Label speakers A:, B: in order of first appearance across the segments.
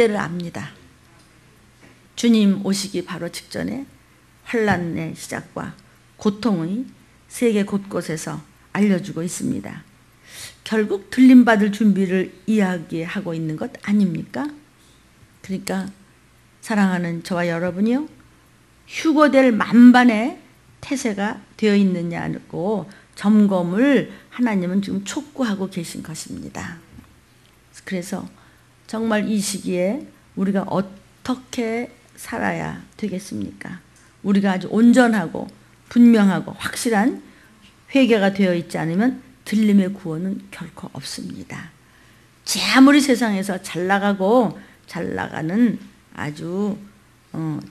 A: 때를 압니다. 주님 오시기 바로 직전에 환난의 시작과 고통의 세계 곳곳에서 알려주고 있습니다. 결국 들림받을 준비를 이야기하고 있는 것 아닙니까? 그러니까 사랑하는 저와 여러분이요, 휴거될 만반의 태세가 되어 있느냐고 점검을 하나님은 지금 촉구하고 계신 것입니다. 그래서 정말 이 시기에 우리가 어떻게 살아야 되겠습니까? 우리가 아주 온전하고 분명하고 확실한 회개가 되어 있지 않으면 들림의 구원은 결코 없습니다. 제 아무리 세상에서 잘 나가는 아주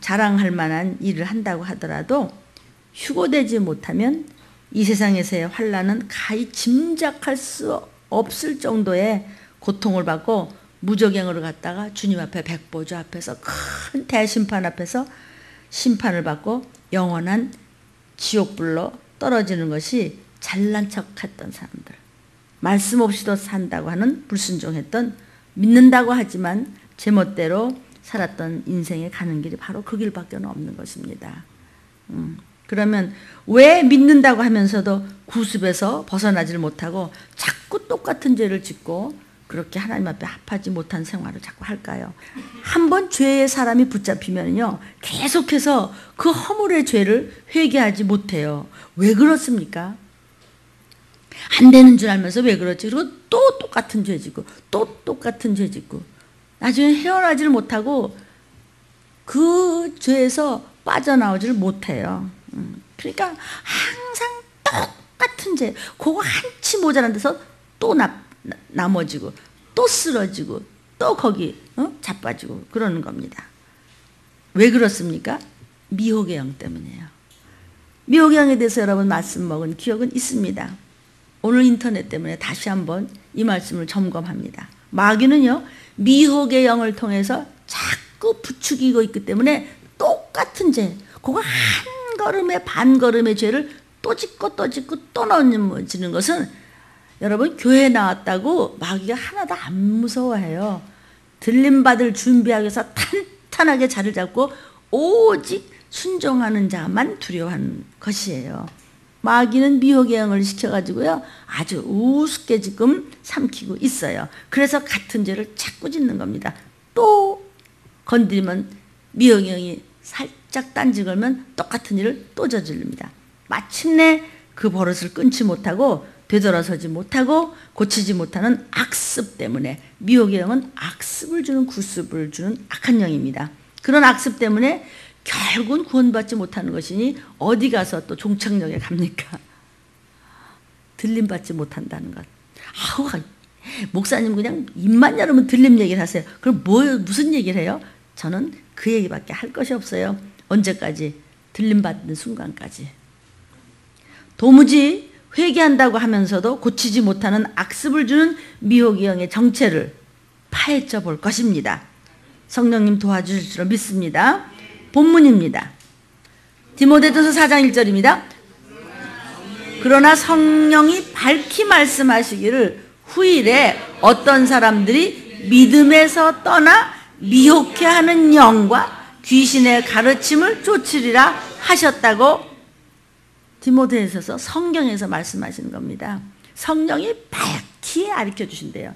A: 자랑할 만한 일을 한다고 하더라도 휴거되지 못하면 이 세상에서의 환난은 가히 짐작할 수 없을 정도의 고통을 받고 무저갱으로 갔다가 주님 앞에 백보좌 앞에서 큰 대심판 앞에서 심판을 받고 영원한 지옥불로 떨어지는 것이 잘난 척했던 사람들, 말씀 없이도 산다고 하는 불순종했던, 믿는다고 하지만 제멋대로 살았던 인생에 가는 길이 바로 그 길밖에 없는 것입니다. 그러면 왜 믿는다고 하면서도 구습에서 벗어나질 못하고 자꾸 똑같은 죄를 짓고 그렇게 하나님 앞에 합하지 못한 생활을 자꾸 할까요? 한번 죄의 사람이 붙잡히면요, 계속해서 그 허물의 죄를 회개하지 못해요. 왜 그렇습니까? 안 되는 줄 알면서 왜 그렇지? 그리고 또 똑같은 죄 짓고 또 똑같은 죄 짓고 나중에 헤어나지를 못하고 그 죄에서 빠져나오지를 못해요. 그러니까 항상 똑같은 죄, 그거 한치 모자란 데서 또 나머지고 또 쓰러지고 또 거기 자빠지고 그러는 겁니다. 왜 그렇습니까? 미혹의 영 때문이에요. 미혹의 영에 대해서 여러분 말씀 먹은 기억은 있습니다. 오늘 인터넷 때문에 다시 한번 이 말씀을 점검합니다. 마귀는요, 미혹의 영을 통해서 자꾸 부추기고 있기 때문에 똑같은 죄, 그거 한 걸음에 반 걸음의 죄를 또 짓고 또 짓고 또 넘어지는 것은 여러분, 교회 나왔다고 마귀가 하나도 안 무서워해요. 들림받을 준비하기 위해서 탄탄하게 자리를 잡고 오직 순종하는 자만 두려워하는 것이에요. 마귀는 미혹의 영을 시켜가지고요, 아주 우습게 지금 삼키고 있어요. 그래서 같은 죄를 자꾸 짓는 겁니다. 또 건드리면 미혹의 영이 살짝 딴지 걸면 똑같은 일을 또 저지릅니다. 마침내 그 버릇을 끊지 못하고 되돌아서지 못하고 고치지 못하는 악습 때문에, 미혹의 영은 악습을 주는, 구습을 주는 악한 영입니다. 그런 악습 때문에 결국은 구원받지 못하는 것이니 어디 가서 또 종착역에 갑니까? 들림받지 못한다는 것. 아우, 목사님 그냥 입만 열으면 들림 얘기를 하세요. 그럼 무슨 얘기를 해요? 저는 그 얘기밖에 할 것이 없어요. 언제까지? 들림받는 순간까지. 도무지 회개한다고 하면서도 고치지 못하는 악습을 주는 미혹의 영의 정체를 파헤쳐 볼 것입니다. 성령님 도와주실 줄 믿습니다. 본문입니다. 디모데전서 4장 1절입니다. 그러나 성령이 밝히 말씀하시기를 후일에 어떤 사람들이 믿음에서 떠나 미혹해 하는 영과 귀신의 가르침을 쫓으리라 하셨다고 디모데전서 성경에서 말씀하시는 겁니다. 성령이 밝히 가르쳐 주신대요.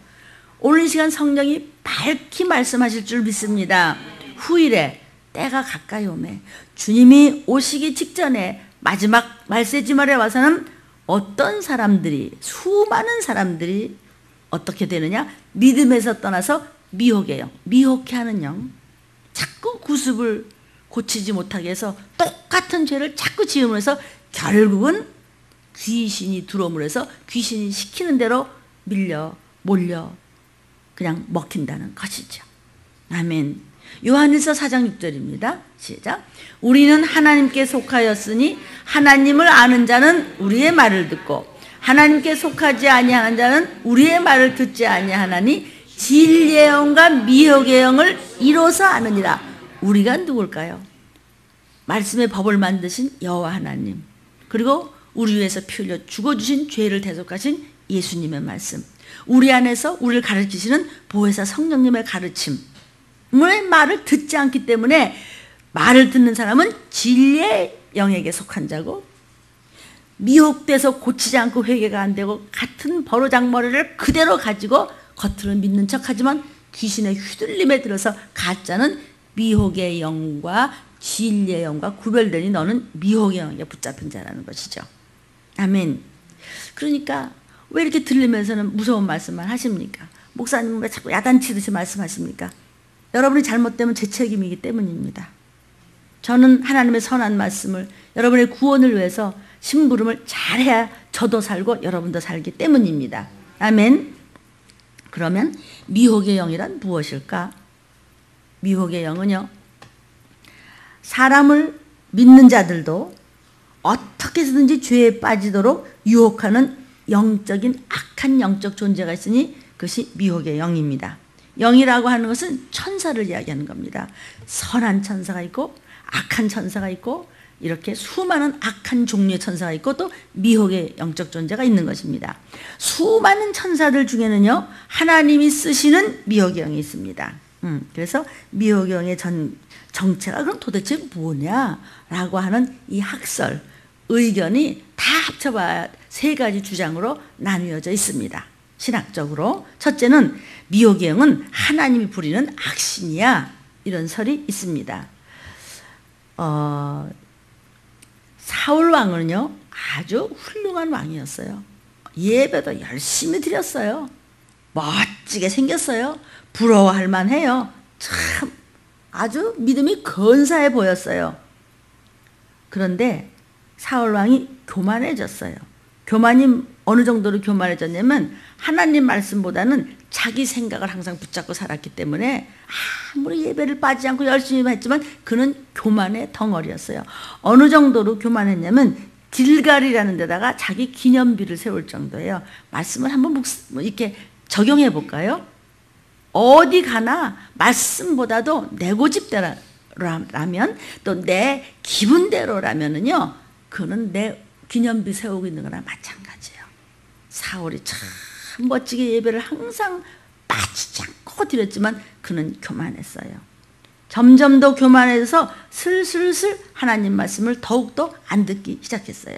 A: 오늘 이 시간 성령이 밝히 말씀하실 줄 믿습니다. 후일에 때가 가까이 오매 주님이 오시기 직전에 마지막 말세지말에 와서는 어떤 사람들이, 수많은 사람들이 어떻게 되느냐? 믿음에서 떠나서 미혹의 영, 미혹해 하는 영, 자꾸 구습을 고치지 못하게 해서 똑같은 죄를 자꾸 지으면서 결국은 귀신이 들어옴으로 해서 귀신이 시키는 대로 몰려 그냥 먹힌다는 것이죠. 아멘. 요한일서 4장 6절입니다. 시작. 우리는 하나님께 속하였으니 하나님을 아는 자는 우리의 말을 듣고 하나님께 속하지 아니하는 자는 우리의 말을 듣지 아니하나니 진리의 영과 미혹의 영을 이로써 아느니라. 우리가 누굴까요? 말씀의 법을 만드신 여호와 하나님, 그리고 우리 위해서 피 흘려 죽어주신 죄를 대속하신 예수님의 말씀, 우리 안에서 우리를 가르치시는 보혜사 성령님의 가르침, 말을 듣지 않기 때문에 말을 듣는 사람은 진리의 영에게 속한 자고 미혹돼서 고치지 않고 회개가 안 되고 같은 버르장머리를 그대로 가지고 겉으로는 믿는 척하지만 귀신의 휘둘림에 들어서 가짜는 미혹의 영과 진리의 영과 구별되니 너는 미혹의 영에 붙잡힌 자라는 것이죠. 아멘. 그러니까 왜 이렇게 들리면서는 무서운 말씀만 하십니까? 목사님 왜 자꾸 야단치듯이 말씀하십니까? 여러분이 잘못되면 제 책임이기 때문입니다. 저는 하나님의 선한 말씀을 여러분의 구원을 위해서 심부름을 잘해야 저도 살고 여러분도 살기 때문입니다. 아멘. 그러면 미혹의 영이란 무엇일까? 미혹의 영은요, 사람을 믿는 자들도 어떻게 해서든지 죄에 빠지도록 유혹하는 영적인 악한 영적 존재가 있으니 그것이 미혹의 영입니다. 영이라고 하는 것은 천사를 이야기하는 겁니다. 선한 천사가 있고 악한 천사가 있고 이렇게 수많은 악한 종류의 천사가 있고 또 미혹의 영적 존재가 있는 것입니다. 수많은 천사들 중에는요, 하나님이 쓰시는 미혹의 영이 있습니다. 그래서 미혹의 영의 정체가 그럼 도대체 뭐냐라고 하는 이 학설, 의견이 다 합쳐봐야 세 가지 주장으로 나뉘어져 있습니다. 신학적으로 첫째는 미혹의 영은 하나님이 부리는 악신이야, 이런 설이 있습니다. 사울 왕은요 아주 훌륭한 왕이었어요. 예배도 열심히 드렸어요. 멋지게 생겼어요. 부러워할 만해요. 참 아주 믿음이 근사해 보였어요. 그런데 사울 왕이 교만해졌어요. 교만이 어느 정도로 교만해졌냐면 하나님 말씀보다는 자기 생각을 항상 붙잡고 살았기 때문에 아무리 예배를 빠지지 않고 열심히 했지만 그는 교만의 덩어리였어요. 어느 정도로 교만했냐면 길갈이라는 데다가 자기 기념비를 세울 정도예요. 말씀을 한번 이렇게 적용해 볼까요? 어디 가나 말씀보다도 내 고집대로라면 또 내 기분대로라면은요, 그는 내 기념비 세우고 있는 거나 마찬가지예요. 사울이 참 멋지게 예배를 항상 빠지지 않고 드렸지만 그는 교만했어요. 점점 더 교만해서 슬슬슬 하나님 말씀을 더욱더 안 듣기 시작했어요.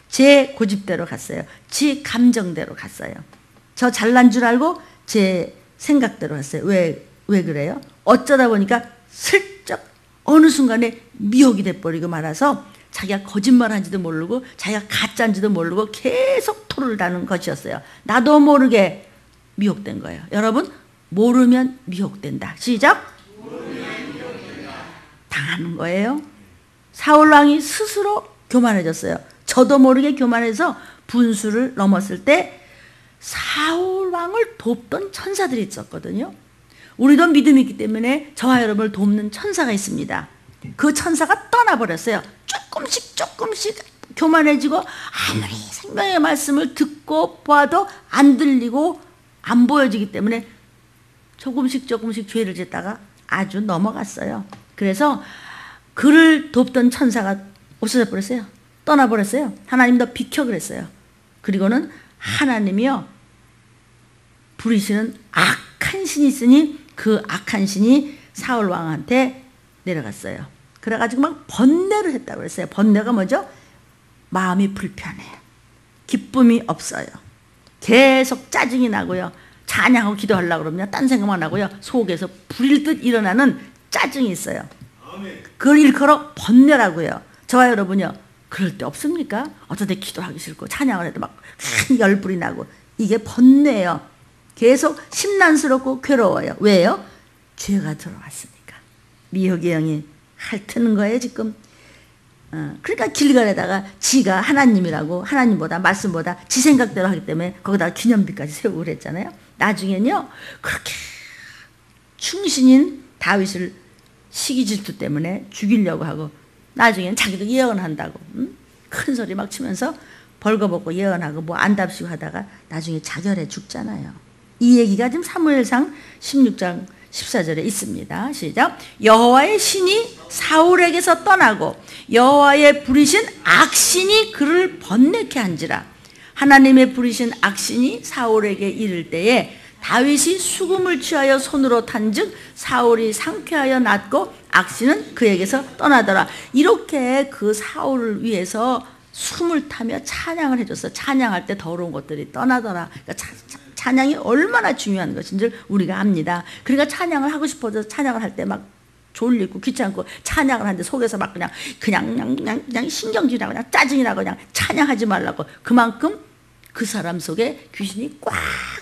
A: 제 고집대로 갔어요. 제 감정대로 갔어요. 저 잘난 줄 알고 제 생각대로 갔어요. 왜 그래요? 어쩌다 보니까 슬쩍 어느 순간에 미혹이 돼버리고 말아서 자기가 거짓말한지도 모르고 자기가 가짜인지도 모르고 계속 토를 다는 것이었어요. 나도 모르게 미혹된 거예요. 여러분, 모르면 미혹된다. 시작. 모르면 미혹된다. 당하는 거예요. 사울왕이 스스로 교만해졌어요. 저도 모르게 교만해서 분수를 넘었을 때 사울왕을 돕던 천사들이 있었거든요. 우리도 믿음이 있기 때문에 저와 여러분을 돕는 천사가 있습니다. 그 천사가 떠나버렸어요. 조금씩 교만해지고 아무리 생명의 말씀을 듣고 봐도 안 들리고 안 보여지기 때문에 조금씩 죄를 짓다가 아주 넘어갔어요. 그래서 그를 돕던 천사가 없어져 버렸어요. 떠나버렸어요. 하나님 너 비켜 그랬어요. 그리고는 하나님이요 부리시는 악한 신이 있으니 그 악한 신이 사울 왕한테 내려갔어요. 그래가지고 막 번뇌를 했다고 그랬어요. 번뇌가 뭐죠? 마음이 불편해요. 기쁨이 없어요. 계속 짜증이 나고요. 찬양하고 기도하려고 그러면 딴 생각만 하고요. 속에서 불일 듯 일어나는 짜증이 있어요. 그걸 일컬어 번뇌라고요. 저와 여러분요, 그럴 때 없습니까? 어떤 때 기도하기 싫고 찬양을 해도 막 열불이 나고 이게 번뇌예요. 계속 심란스럽고 괴로워요. 왜요? 죄가 들어왔으니까. 미혹의 영이 핥는 거예요 지금. 그러니까 길갈에다가 지가 하나님이라고 하나님보다 말씀보다 지 생각대로 하기 때문에 거기다가 기념비까지 세우고 그랬잖아요. 나중에는요 그렇게 충신인 다윗을 시기 질투 때문에 죽이려고 하고 나중에는 자기도 예언한다고 큰 소리 막 치면서 벌거벗고 예언하고 뭐 안답시고 하다가 나중에 자결해 죽잖아요. 이 얘기가 지금 사무엘상 16장 14절에 있습니다. 시작. 여호와의 신이 사울에게서 떠나고 여호와의 부리신 악신이 그를 번뇌케 한지라. 하나님의 부리신 악신이 사울에게 이를 때에 다윗이 수금을 취하여 손으로 탄즉 사울이 상쾌하여 낫고 악신은 그에게서 떠나더라. 이렇게 그 사울을 위해서 숨을 타며 찬양을 해줬어. 찬양할 때 더러운 것들이 떠나더라. 그러니까 찬양이 얼마나 중요한 것인지 우리가 압니다. 그러니까 찬양을 하고 싶어서 찬양을 할 때 막 졸리고 귀찮고 찬양을 하는데 속에서 막 그냥 신경질이라고 그냥 짜증이라고 그냥 찬양하지 말라고. 그만큼 그 사람 속에 귀신이 꽉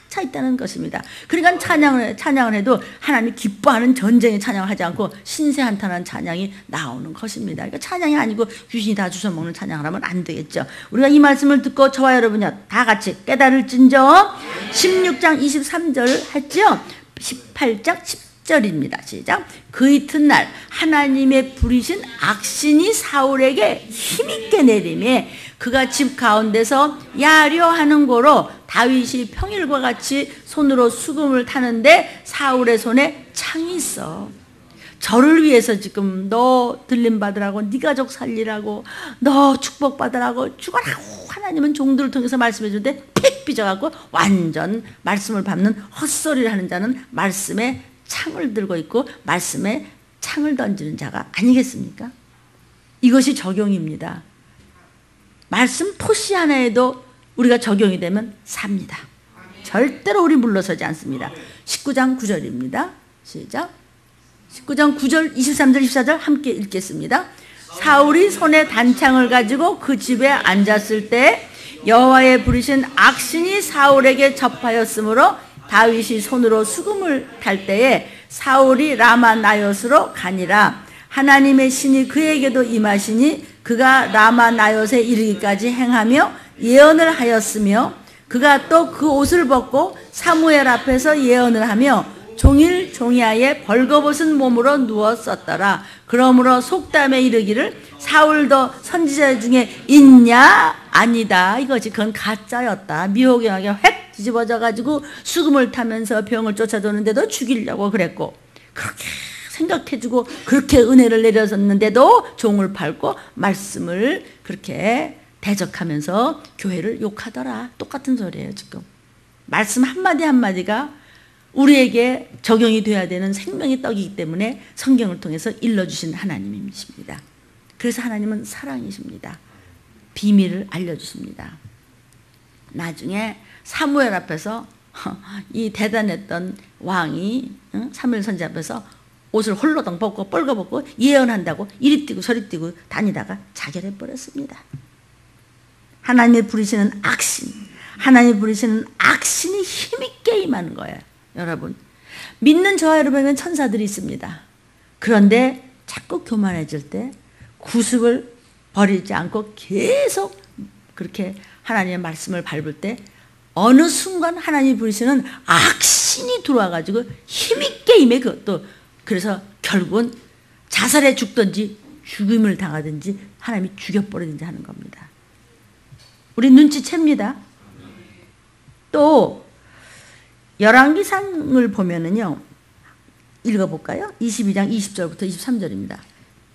A: 차 있다는 것입니다. 그러니까 찬양을 해도 하나님 기뻐하는 전쟁의 찬양을 하지 않고 신세한탄한 찬양이 나오는 것입니다. 그러니까 찬양이 아니고 귀신이 다 주워먹는 찬양을 하면 안 되겠죠. 우리가 이 말씀을 듣고 저와 여러분이요 다 같이 깨달을진저 16장 23절 했죠. 18장 10절입니다. 시작. 그 이튿날 하나님의 부리신 악신이 사울에게 힘있게 내림에 그가 집 가운데서 야려하는 고로 다윗이 평일과 같이 손으로 수금을 타는데 사울의 손에 창이 있어. 저를 위해서 지금 너 들림 받으라고, 네 가족 살리라고, 너 축복 받으라고 죽어라고 하나님은 종들을 통해서 말씀해 주는데 픽 삐져갖고 완전 말씀을 밟는 헛소리를 하는 자는 말씀에 창을 들고 있고 말씀에 창을 던지는 자가 아니겠습니까? 이것이 적용입니다. 말씀 토시 하나에도 우리가 적용이 되면 삽니다. 절대로 우리 물러서지 않습니다. 19장 9절입니다. 시작. 19장 9절, 23절, 24절 함께 읽겠습니다. 사울이 손에 단창을 가지고 그 집에 앉았을 때 여호와의 부르신 악신이 사울에게 접하였으므로 다윗이 손으로 수금을 탈 때에 사울이 라마 나옅으로 가니라. 하나님의 신이 그에게도 임하시니 그가 라마 나옅에 이르기까지 행하며 예언을 하였으며 그가 또 그 옷을 벗고 사무엘 앞에서 예언을 하며 종일 종이하에 벌거벗은 몸으로 누웠었더라. 그러므로 속담에 이르기를 사울도 선지자 중에 있냐? 아니다. 이거지. 그건 가짜였다. 미혹하게 획 뒤집어져 가지고 수금을 타면서 병을 쫓아도는데도 죽이려고 그랬고 그렇게 생각해주고 그렇게 은혜를 내려줬는데도 종을 밟고 말씀을 그렇게 대적하면서 교회를 욕하더라. 똑같은 소리예요. 지금 말씀 한마디 한마디가 우리에게 적용이 돼야 되는 생명의 떡이기 때문에 성경을 통해서 일러주신 하나님이십니다. 그래서 하나님은 사랑이십니다. 비밀을 알려주십니다. 나중에 사무엘 앞에서 이 대단했던 왕이 사무엘 선지 앞에서 옷을 홀로당 벗고 뻘거벗고 예언한다고 이리 뛰고 저리 뛰고 다니다가 자결해버렸습니다. 하나님이 부르시는 악신, 하나님이 부르시는 악신이 힘있게 임하는 거예요. 여러분, 믿는 저와 여러분에게는 천사들이 있습니다. 그런데 자꾸 교만해질 때 구습을 버리지 않고 계속 그렇게 하나님의 말씀을 밟을 때 어느 순간 하나님이 부르시는 악신이 들어와가지고 힘있게 임해. 그것도 그래서 결국은 자살해 죽든지 죽임을 당하든지 하나님이 죽여버리든지 하는 겁니다. 우리 눈치챕니다. 또 열왕기상을 보면은요, 읽어볼까요? 22장 20절부터 23절입니다.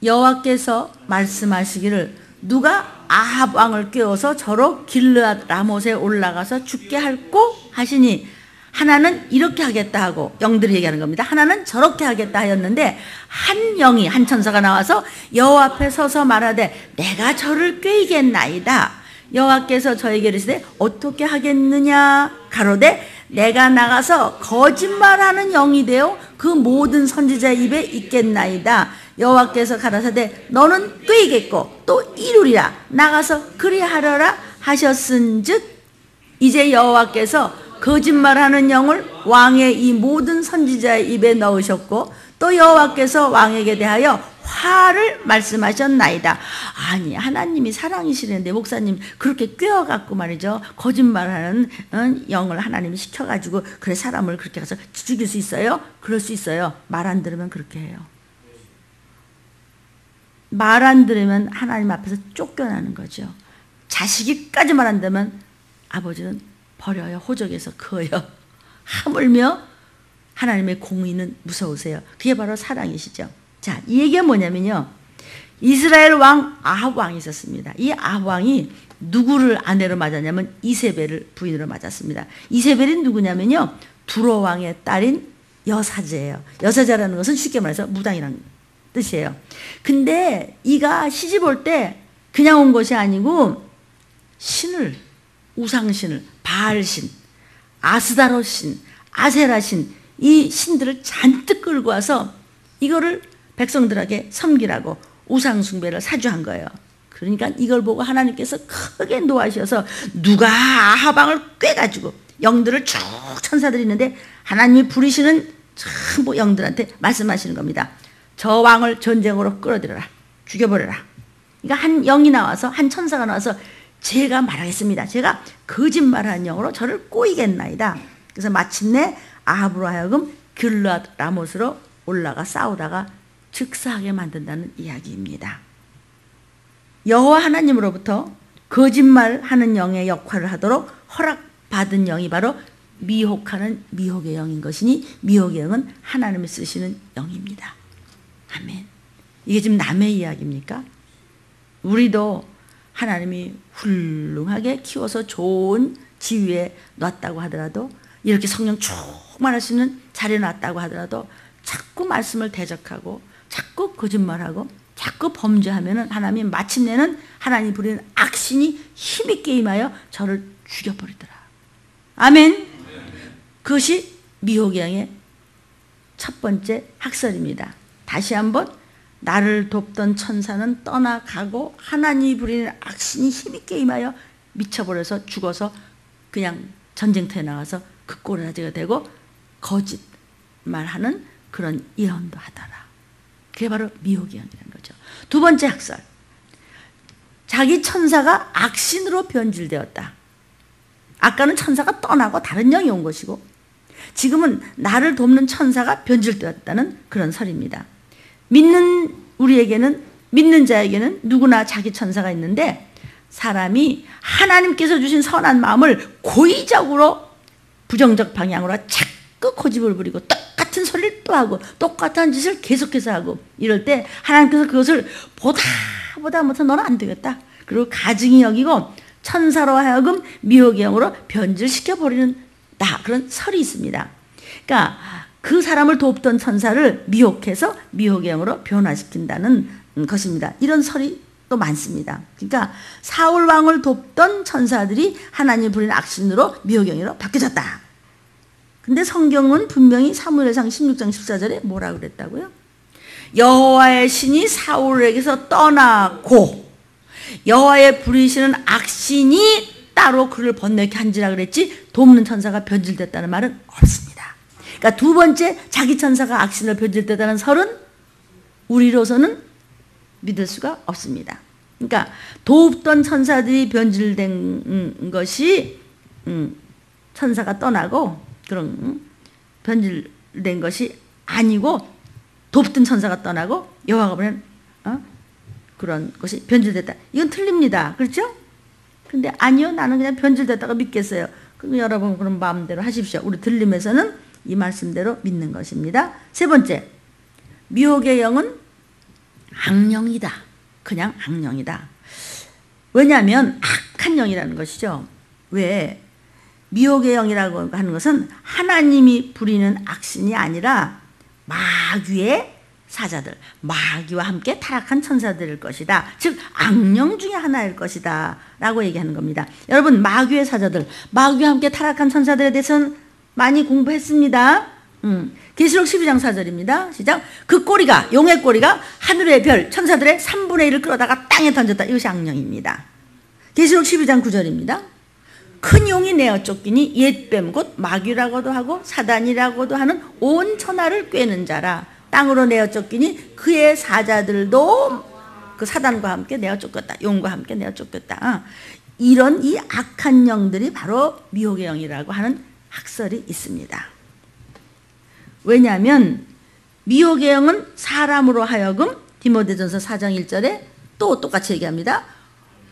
A: 여호와께서 말씀하시기를 누가 아합 왕을 깨워서 저로 길르앗 라못에 올라가서 죽게 할꼬 하시니 하나는 이렇게 하겠다 하고 영들이 얘기하는 겁니다. 하나는 저렇게 하겠다 하였는데 한 영이 한 천사가 나와서 여호와 앞에 서서 말하되 내가 저를 꾀이겠나이다. 여호와께서 저에게 이르시되 어떻게 하겠느냐 가로되 내가 나가서 거짓말하는 영이 되어 그 모든 선지자 입에 있겠나이다. 여호와께서 가라사대 너는 꾀이겠고 또 이루리라. 나가서 그리하려라 하셨은즉 이제 여호와께서 거짓말하는 영을 왕의 이 모든 선지자의 입에 넣으셨고 또 여호와께서 왕에게 대하여 화를 말씀하셨나이다. 아니 하나님이 사랑이시는데 목사님 그렇게 꿰어갖고 말이죠 거짓말하는 영을 하나님이 시켜가지고 그래 사람을 그렇게 가서 죽일 수 있어요? 그럴 수 있어요. 말 안 들으면 그렇게 해요. 말 안 들으면 하나님 앞에서 쫓겨나는 거죠. 자식이까지 말 안 들으면 아버지는 버려요. 호적에서 그어요. 하물며 하나님의 공의는 무서우세요. 그게 바로 사랑이시죠. 자, 이 얘기가 뭐냐면요. 이스라엘 왕 아합 왕이 있었습니다. 이 아합 왕이 누구를 아내로 맞았냐면 이세벨을 부인으로 맞았습니다. 이세벨이 누구냐면요. 두로왕의 딸인 여사제예요. 여사제라는 것은 쉽게 말해서 무당이라는 뜻이에요. 근데 이가 시집 올 때 그냥 온 것이 아니고 신을, 우상신을, 바알신, 아스다롯신, 아세라신, 이 신들을 잔뜩 끌고 와서 이거를 백성들에게 섬기라고 우상 숭배를 사주한 거예요. 그러니까 이걸 보고 하나님께서 크게 노하셔서 누가 아하방을 꿰가지고 영들을 쭉 천사들이 있는데 하나님이 부리시는 전부 영들한테 말씀하시는 겁니다. 저 왕을 전쟁으로 끌어들여라. 죽여버려라. 그러니까 한 영이 나와서, 한 천사가 나와서 제가 말하겠습니다. 제가 거짓말하는 영으로 저를 꼬이겠나이다. 그래서 마침내 아합으로 하여금 길르앗 라못으로 올라가 싸우다가 즉사하게 만든다는 이야기입니다. 여호와 하나님으로부터 거짓말하는 영의 역할을 하도록 허락받은 영이 바로 미혹하는 미혹의 영인 것이니 미혹의 영은 하나님이 쓰시는 영입니다. 아멘. 이게 지금 남의 이야기입니까? 우리도 하나님이 훌륭하게 키워서 좋은 지위에 놨다고 하더라도, 이렇게 성령 충만할 수 있는 자리에 놨다고 하더라도 자꾸 말씀을 대적하고 자꾸 거짓말하고 자꾸 범죄하면은 하나님이 마침내는 하나님이 부리는 악신이 힘있게 임하여 저를 죽여버리더라. 아멘. 그것이 미혹의 영의 첫 번째 학설입니다. 다시 한번, 나를 돕던 천사는 떠나가고 하나님이 부리는 악신이 힘있게 임하여 미쳐버려서 죽어서 그냥 전쟁터에 나가서 그 꼬라지가 되고 거짓말하는 그런 예언도 하더라. 그게 바로 미혹의 영이라는 거죠. 두 번째 학설, 자기 천사가 악신으로 변질되었다. 아까는 천사가 떠나고 다른 영이 온 것이고 지금은 나를 돕는 천사가 변질되었다는 그런 설입니다. 믿는 우리에게는, 믿는 자에게는 누구나 자기 천사가 있는데, 사람이 하나님께서 주신 선한 마음을 고의적으로 부정적 방향으로 자꾸 고집을 부리고 똑같은 소리를 또 하고 똑같은 짓을 계속해서 하고 이럴 때 하나님께서 그것을 보다 못해 너는 안 되겠다. 그리고 가증히 여기고 천사로 하여금 미혹의 영으로 변질시켜 버리는 그런 설이 있습니다. 그러니까 그 사람을 돕던 천사를 미혹해서 미혹의 영으로 변화시킨다는 것입니다. 이런 설이 또 많습니다. 그러니까 사울 왕을 돕던 천사들이 하나님 부리는 악신으로 미혹의 영으로 바뀌어졌다. 근데 성경은 분명히 사무엘상 16장 14절에 뭐라고 그랬다고요? 여호와의 신이 사울에게서 떠나고 여호와의 부리시는 악신이 따로 그를 번뇌케 한지라 그랬지 돕는 천사가 변질됐다는 말은 없습니다. 그러니까 두 번째, 자기 천사가 악신을 변질됐다는 설은 우리로서는 믿을 수가 없습니다. 그러니까 돕던 천사들이 변질된 것이 천사가 떠나고 그런 변질된 것이 아니고 돕던 천사가 떠나고 여호와가 보낸 그런 것이 변질됐다. 이건 틀립니다. 그렇죠? 근데 아니요, 나는 그냥 변질됐다고 믿겠어요. 그럼 여러분 그런 마음대로 하십시오. 우리 들림에서는 이 말씀대로 믿는 것입니다. 세 번째, 미혹의 영은 악령이다. 그냥 악령이다. 왜냐하면 악한 영이라는 것이죠. 왜? 미혹의 영이라고 하는 것은 하나님이 부리는 악신이 아니라 마귀의 사자들, 마귀와 함께 타락한 천사들일 것이다. 즉 악령 중에 하나일 것이다 라고 얘기하는 겁니다. 여러분, 마귀의 사자들, 마귀와 함께 타락한 천사들에 대해서는 많이 공부했습니다. 계시록 12장 4절입니다. 시작. 그 꼬리가, 용의 꼬리가 하늘의 별, 천사들의 3분의 1을 끌어다가 땅에 던졌다. 이것이 악령입니다. 계시록 12장 9절입니다. 큰 용이 내어 쫓기니 옛뱀 곧 마귀라고도 하고 사단이라고도 하는 온 천하를 꿰는 자라. 땅으로 내어 쫓기니 그의 사자들도 그 사단과 함께 내어 쫓겼다. 용과 함께 내어 쫓겼다. 이런 이 악한 영들이 바로 미혹의 영이라고 하는 학설이 있습니다. 왜냐하면 미혹의 영은 사람으로 하여금 디모데전서 4장 1절에 또 똑같이 얘기합니다.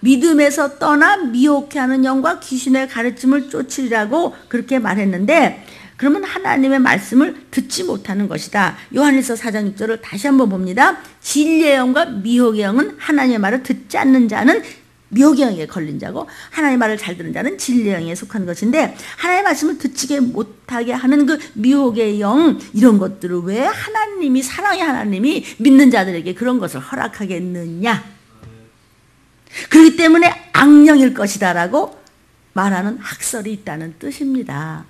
A: 믿음에서 떠나 미혹해 하는 영과 귀신의 가르침을 쫓으리라고 그렇게 말했는데, 그러면 하나님의 말씀을 듣지 못하는 것이다. 요한일서 4장 6절을 다시 한번 봅니다. 진리의 영과 미혹의 영은 하나님의 말을 듣지 않는 자는 미혹의 영에 걸린 자고 하나님의 말을 잘 듣는 자는 진리의 영에 속한 것인데 하나님의 말씀을 듣지 못하게 하는 그 미혹의 영 이런 것들을 왜 하나님이 사랑의 하나님이 믿는 자들에게 그런 것을 허락하겠느냐. 그렇기 때문에 악령일 것이다라고 말하는 학설이 있다는 뜻입니다.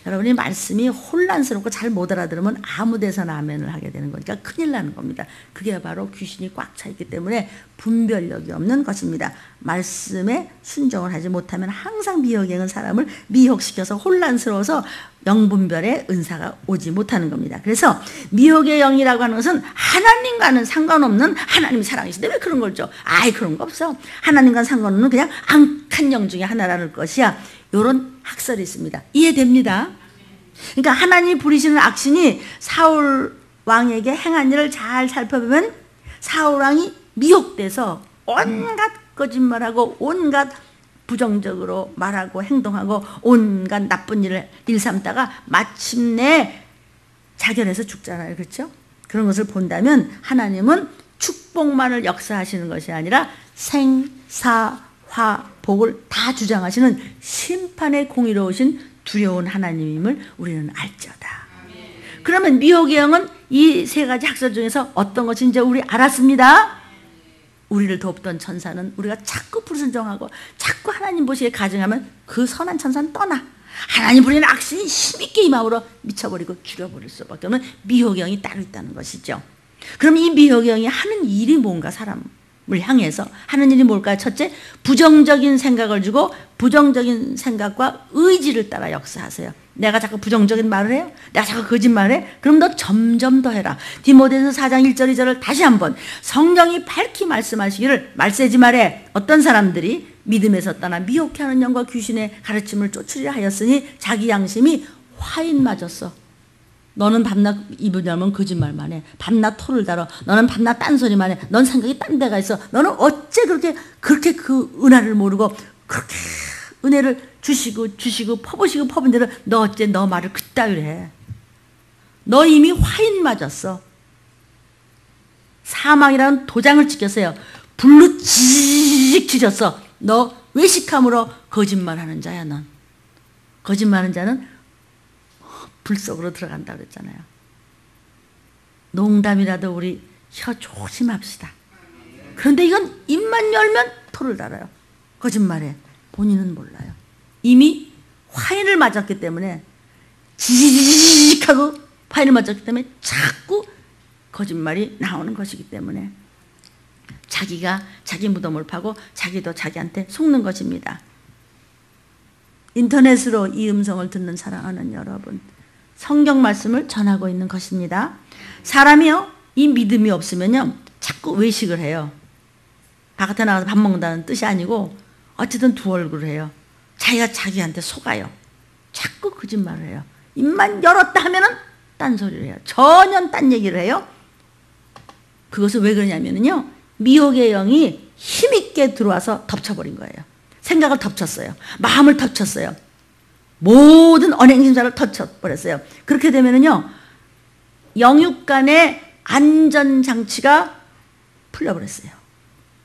A: 여러분이 말씀이 혼란스럽고 잘 못 알아들으면 아무 데서나 아멘을 하게 되는 거니까 큰일 나는 겁니다. 그게 바로 귀신이 꽉 차 있기 때문에 분별력이 없는 것입니다. 말씀에 순종을 하지 못하면 항상 미혹의 영은 사람을 미혹시켜서 혼란스러워서 영분별의 은사가 오지 못하는 겁니다. 그래서 미혹의 영이라고 하는 것은 하나님과는 상관없는 하나님이 사랑이신데 왜 그런 걸 줘? 아이 그런 거 없어. 하나님과는 상관없는 그냥 악한 영 중에 하나라는 것이야. 이런 학설이 있습니다. 이해됩니다? 그러니까 하나님이 부리시는 악신이 사울 왕에게 행한 일을 잘 살펴보면 사울 왕이 미혹돼서 온갖 거짓말하고 온갖 부정적으로 말하고 행동하고 온갖 나쁜 일을 일삼다가 마침내 자결해서 죽잖아요. 그렇죠? 그런 것을 본다면 하나님은 축복만을 역사하시는 것이 아니라 생사 화, 복을 다 주장하시는 심판의 공의로우신 두려운 하나님임을 우리는 알지어다. 그러면 미혹의 영은 이 세 가지 학설 중에서 어떤 것인지 우리 알았습니다. 우리를 돕던 천사는 우리가 자꾸 불순종하고 자꾸 하나님 보시기에 가증하면 그 선한 천사는 떠나. 하나님 부리는 악신이 힘있게 이 마음으로 미쳐버리고 죽여버릴 수밖에 없는 미혹의 영이 따로 있다는 것이죠. 그럼 이 미혹의 영이 하는 일이 뭔가 사람을 향해서 하는 일이 뭘까요? 첫째, 부정적인 생각을 주고 부정적인 생각과 의지를 따라 역사하세요. 내가 자꾸 부정적인 말을 해요? 내가 자꾸 거짓말을 해? 그럼 너 점점 더 해라. 디모데서 4장 1절 2절을 다시 한번 성경이 밝히 말씀하시기를 말세지 말에 어떤 사람들이 믿음에서 떠나 미혹해하는 영과 귀신의 가르침을 쫓으려 하였으니 자기 양심이 화인 맞았어. 너는 밤낮 입을 열면 거짓말만 해. 밤낮 토를 달아. 너는 밤낮 딴소리만 해. 넌 생각이 딴 데가 있어. 너는 어째 그렇게 그 은혜를 모르고 그렇게 은혜를 주시고 퍼부은 대로 너 어째 너 말을 그따위로 해. 너 이미 화인 맞았어. 사망이라는 도장을 찍혔어요. 불로 지직 지졌어. 너 외식함으로 거짓말하는 자야. 넌 거짓말하는 자는 불 속으로 들어간다 그랬잖아요. 농담이라도 우리 혀 조심합시다. 그런데 이건 입만 열면 토를 달아요. 거짓말해. 본인은 몰라요. 이미 화인을 맞았기 때문에 지직하고 화인을 맞았기 때문에 자꾸 거짓말이 나오는 것이기 때문에 자기가 자기 무덤을 파고 자기도 자기한테 속는 것입니다. 인터넷으로 이 음성을 듣는 사랑하는 여러분, 성경 말씀을 전하고 있는 것입니다. 사람이요, 이 믿음이 없으면요 자꾸 외식을 해요. 바깥에 나가서 밥 먹는다는 뜻이 아니고 어쨌든 두 얼굴을 해요. 자기가 자기한테 속아요. 자꾸 거짓말을 해요. 입만 열었다 하면은 딴소리를 해요. 전혀 딴 얘기를 해요. 그것은 왜 그러냐면요, 미혹의 영이 힘있게 들어와서 덮쳐버린 거예요. 생각을 덮쳤어요. 마음을 덮쳤어요. 모든 언행심사를 덮쳐버렸어요. 그렇게 되면은요, 영육 간의 안전장치가 풀려버렸어요.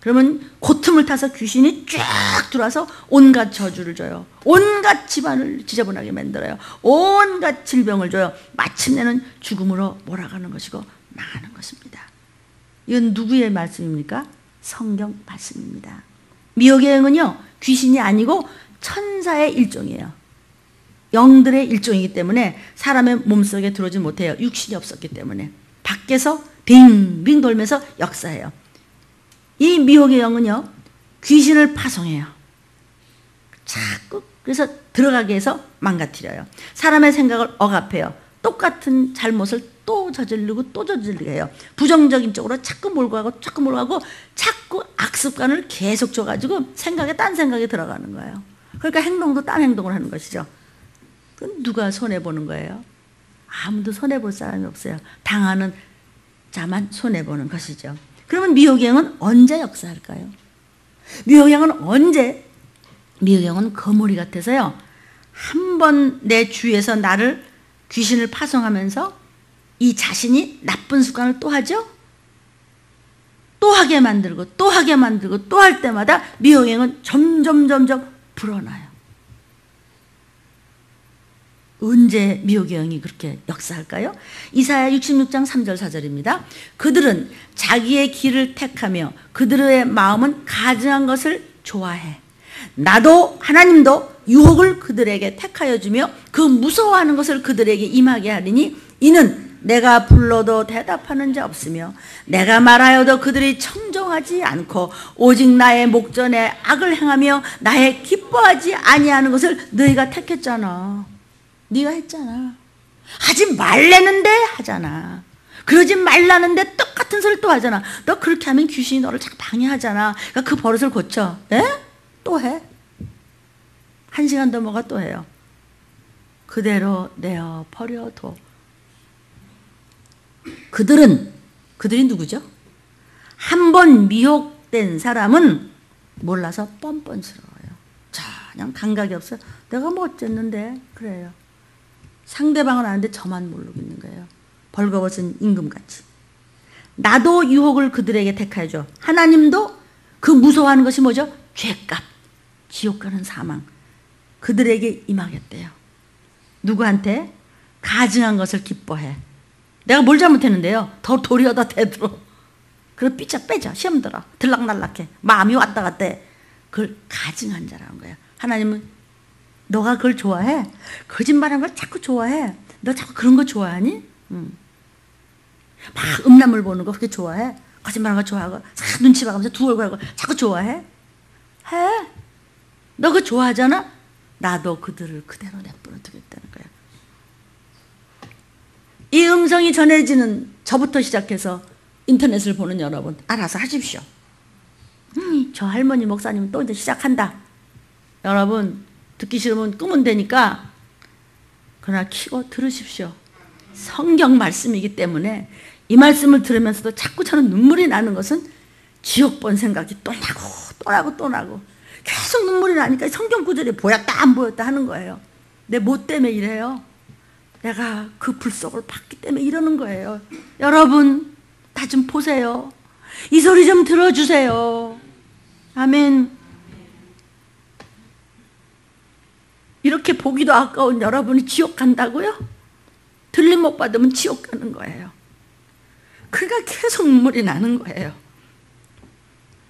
A: 그러면 고통을 타서 귀신이 쫙 들어와서 온갖 저주를 줘요. 온갖 집안을 지저분하게 만들어요. 온갖 질병을 줘요. 마침내는 죽음으로 몰아가는 것이고 망하는 것입니다. 이건 누구의 말씀입니까? 성경 말씀입니다. 미혹의 영은요, 귀신이 아니고 천사의 일종이에요. 영들의 일종이기 때문에 사람의 몸속에 들어오지 못해요. 육신이 없었기 때문에. 밖에서 빙빙 돌면서 역사해요. 이 미혹의 영은요, 귀신을 파송해요. 자꾸 그래서 들어가게 해서 망가뜨려요. 사람의 생각을 억압해요. 똑같은 잘못을 또 저지르고 또 저지르게 해요. 부정적인 쪽으로 자꾸 몰고 가고 자꾸 악습관을 계속 줘가지고 생각에 딴 생각이 들어가는 거예요. 그러니까 행동도 딴 행동을 하는 것이죠. 그럼 누가 손해보는 거예요? 아무도 손해볼 사람이 없어요. 당하는 자만 손해보는 것이죠. 그러면 미혹의 영은 언제 역사할까요? 미혹의 영은 언제? 미혹의 영은 거머리 같아서요, 한 번 내 주위에서 나를 귀신을 파송하면서 이 자신이 나쁜 습관을 또 하죠? 또 하게 만들고 또 하게 만들고 또 할 때마다 미혹행은 점점 불어나요. 언제 미혹의 영이 그렇게 역사할까요? 이사야 66장 3절 4절입니다. 그들은 자기의 길을 택하며 그들의 마음은 가증한 것을 좋아해. 나도 하나님도 유혹을 그들에게 택하여 주며 그 무서워하는 것을 그들에게 임하게 하리니 이는 내가 불러도 대답하는 자 없으며 내가 말하여도 그들이 청종하지 않고 오직 나의 목전에 악을 행하며 나의 기뻐하지 아니하는 것을 너희가 택했잖아. 네가 했잖아. 하지 말라는데 하잖아. 그러지 말라는데 똑같은 소리를 또 하잖아. 너 그렇게 하면 귀신이 너를 자꾸 방해하잖아. 그러니까 그 버릇을 고쳐. 에? 또 해. 1시간 넘어가 또 해요. 그대로 내어 버려도. 그들이 누구죠? 한 번 미혹된 사람은 몰라서 뻔뻔스러워요. 그냥 감각이 없어요. 내가 뭐 어쨌는데 그래요. 상대방은 아는데 저만 모르고 있는 거예요. 벌거벗은 임금같이. 나도 유혹을 그들에게 택하여 줘. 하나님도 그 무서워하는 것이 뭐죠? 죄값, 지옥 가는 사망. 그들에게 임하겠대요. 누구한테? 가증한 것을 기뻐해. 내가 뭘 잘못했는데요? 더 도리어 더 대들어. 그걸 빼자. 시험 들어. 들락날락해. 마음이 왔다 갔다 해. 그걸 가증한 자라는 거예요. 하나님은 너가 그걸 좋아해? 거짓말하는 걸 자꾸 좋아해. 너 자꾸 그런 거 좋아하니? 막 음란물 보는 거 그렇게 좋아해? 거짓말하는 거 좋아하고 눈치 봐가면서 두 얼굴 하고 자꾸 좋아해? 해. 너 그거 좋아하잖아? 나도 그들을 그대로 내버려 두겠다는 거야. 이 음성이 전해지는 저부터 시작해서 인터넷을 보는 여러분 알아서 하십시오. 저 할머니 목사님은 또 이제 시작한다. 여러분 듣기 싫으면 끄면 되니까 그러나 켜고 들으십시오. 성경 말씀이기 때문에 이 말씀을 들으면서도 자꾸 저는 눈물이 나는 것은 지옥 본 생각이 또 나고 계속 눈물이 나니까 성경 구절이 보였다 안 보였다 하는 거예요. 내 뭐 때문에 이래요? 내가 그 불속을 봤기 때문에 이러는 거예요. 여러분 다 좀 보세요. 이 소리 좀 들어주세요. 아멘. 이렇게 보기도 아까운 여러분이 지옥 간다고요? 들림 못 받으면 지옥 가는 거예요. 그러니까 계속 눈물이 나는 거예요.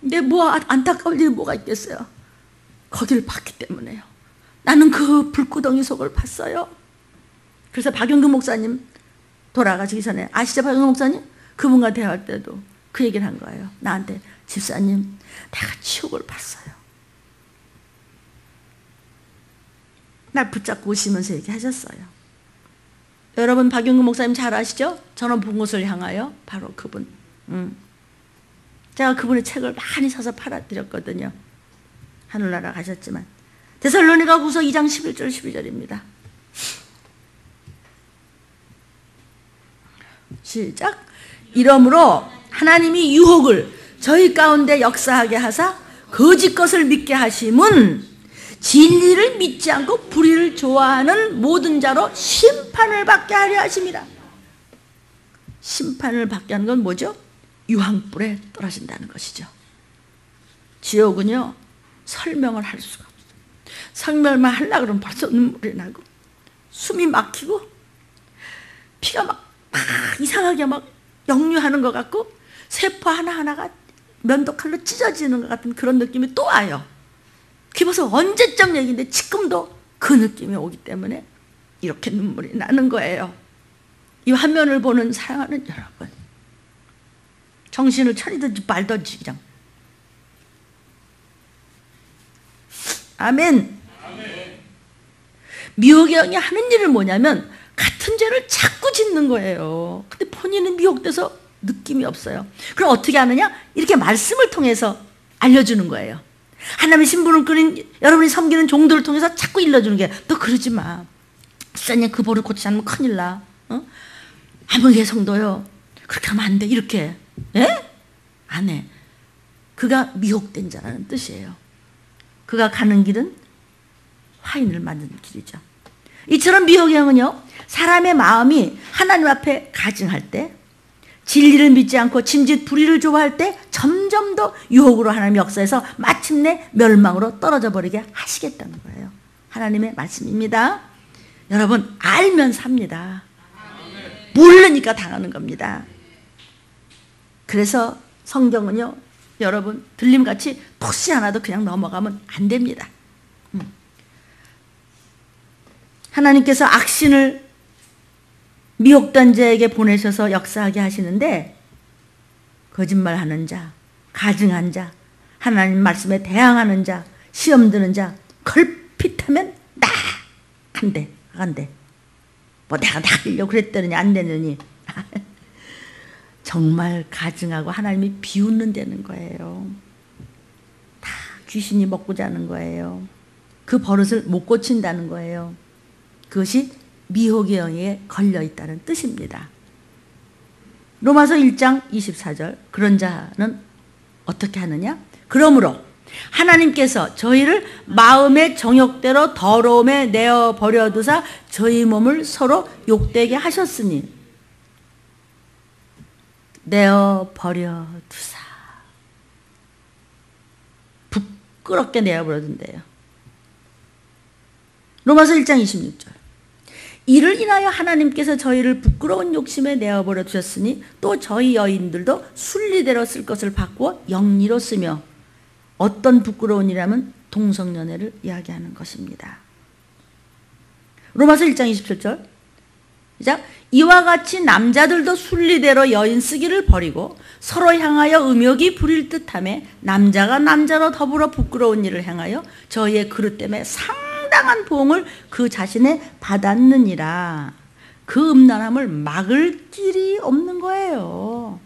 A: 근데 뭐 안타까울 일이 뭐가 있겠어요? 거기를 봤기 때문에요. 나는 그 불구덩이 속을 봤어요. 그래서 박영규 목사님 돌아가시기 전에 아시죠? 박영규 목사님? 그분과 대화할 때도 그 얘기를 한 거예요. 나한테 집사님 내가 지옥을 봤어요. 날 붙잡고 오시면서 얘기하셨어요. 여러분 박영규 목사님 잘 아시죠? 저는 본 곳을 향하여 바로 그분. 제가 그분의 책을 많이 사서 팔아드렸거든요. 하늘나라 가셨지만. 데살로니가후서 2장 11절 12절입니다. 시작. 이러므로 하나님이 유혹을 저희 가운데 역사하게 하사 거짓 것을 믿게 하심은 진리를 믿지 않고 불의를 좋아하는 모든 자로 심판을 받게 하려 하심이라. 심판을 받게 하는 건 뭐죠? 유황불에 떨어진다는 것이죠. 지옥은요 설명을 할 수가 없어요. 설명만 하려고 그러면 벌써 눈물이 나고 숨이 막히고 피가 막 이상하게 막 역류하는 것 같고 세포 하나하나가 면도칼로 찢어지는 것 같은 그런 느낌이 또 와요. 그게 벌써 언제적 얘기인데 지금도 그 느낌이 오기 때문에 이렇게 눈물이 나는 거예요. 이 화면을 보는 사랑하는 여러분, 정신을 차리든지 말든지 그냥. 아멘. 미혹의 영이 하는 일은 뭐냐면 같은 죄를 자꾸 짓는 거예요. 근데 본인은 미혹돼서 느낌이 없어요. 그럼 어떻게 하느냐? 이렇게 말씀을 통해서 알려주는 거예요. 하나님의 신분을 끓인 여러분이 섬기는 종들을 통해서 자꾸 일러주는 게, 너 그러지 마. 목사님 그 벌을 고치지 않으면 큰일 나. 아무개 성도요. 그렇게 하면 안 돼. 이렇게. 예? 안 해. 그가 미혹된 자라는 뜻이에요. 그가 가는 길은 화인을 만드는 길이죠. 이처럼 미혹의 영은요, 사람의 마음이 하나님 앞에 가증할 때, 진리를 믿지 않고 짐짓 불의를 좋아할 때 점점 더 유혹으로 하나님 역사에서 마침내 멸망으로 떨어져 버리게 하시겠다는 거예요. 하나님의 말씀입니다. 여러분, 알면 삽니다. 모르니까 당하는 겁니다. 그래서 성경은요, 여러분, 들림같이 토시 하나도 그냥 넘어가면 안 됩니다. 하나님께서 악신을 미혹된 자에게 보내셔서 역사하게 하시는데, 거짓말하는 자, 가증한 자, 하나님 말씀에 대항하는 자, 시험 드는 자, 걸핏하면 나 안 돼, 안 돼. 뭐 내가 하려고 그랬더니 안 되느니. 정말 가증하고 하나님이 비웃는다는 거예요. 다 귀신이 먹고 자는 거예요. 그 버릇을 못 고친다는 거예요. 그것이 미혹의 영에 걸려 있다는 뜻입니다. 로마서 1장 24절, 그런 자는 어떻게 하느냐? 그러므로 하나님께서 저희를 마음의 정욕대로 더러움에 내어버려 두사 저희 몸을 서로 욕되게 하셨으니, 내어버려 두사, 부끄럽게 내어버려 둔대요. 로마서 1장 26절, 이를 인하여 하나님께서 저희를 부끄러운 욕심에 내어버려 두셨으니 또 저희 여인들도 순리대로 쓸 것을 바꾸어 영리로 쓰며, 어떤 부끄러운 일이라면 동성연애를 이야기하는 것입니다. 로마서 1장 27절, 시작. 이와 같이 남자들도 순리대로 여인 쓰기를 버리고 서로 향하여 음욕이 부릴 듯하며 남자가 남자로 더불어 부끄러운 일을 행하여 저희의 그릇 때문에 상당한 보응을 그 자신에 받았느니라. 그 음란함을 막을 길이 없는 거예요.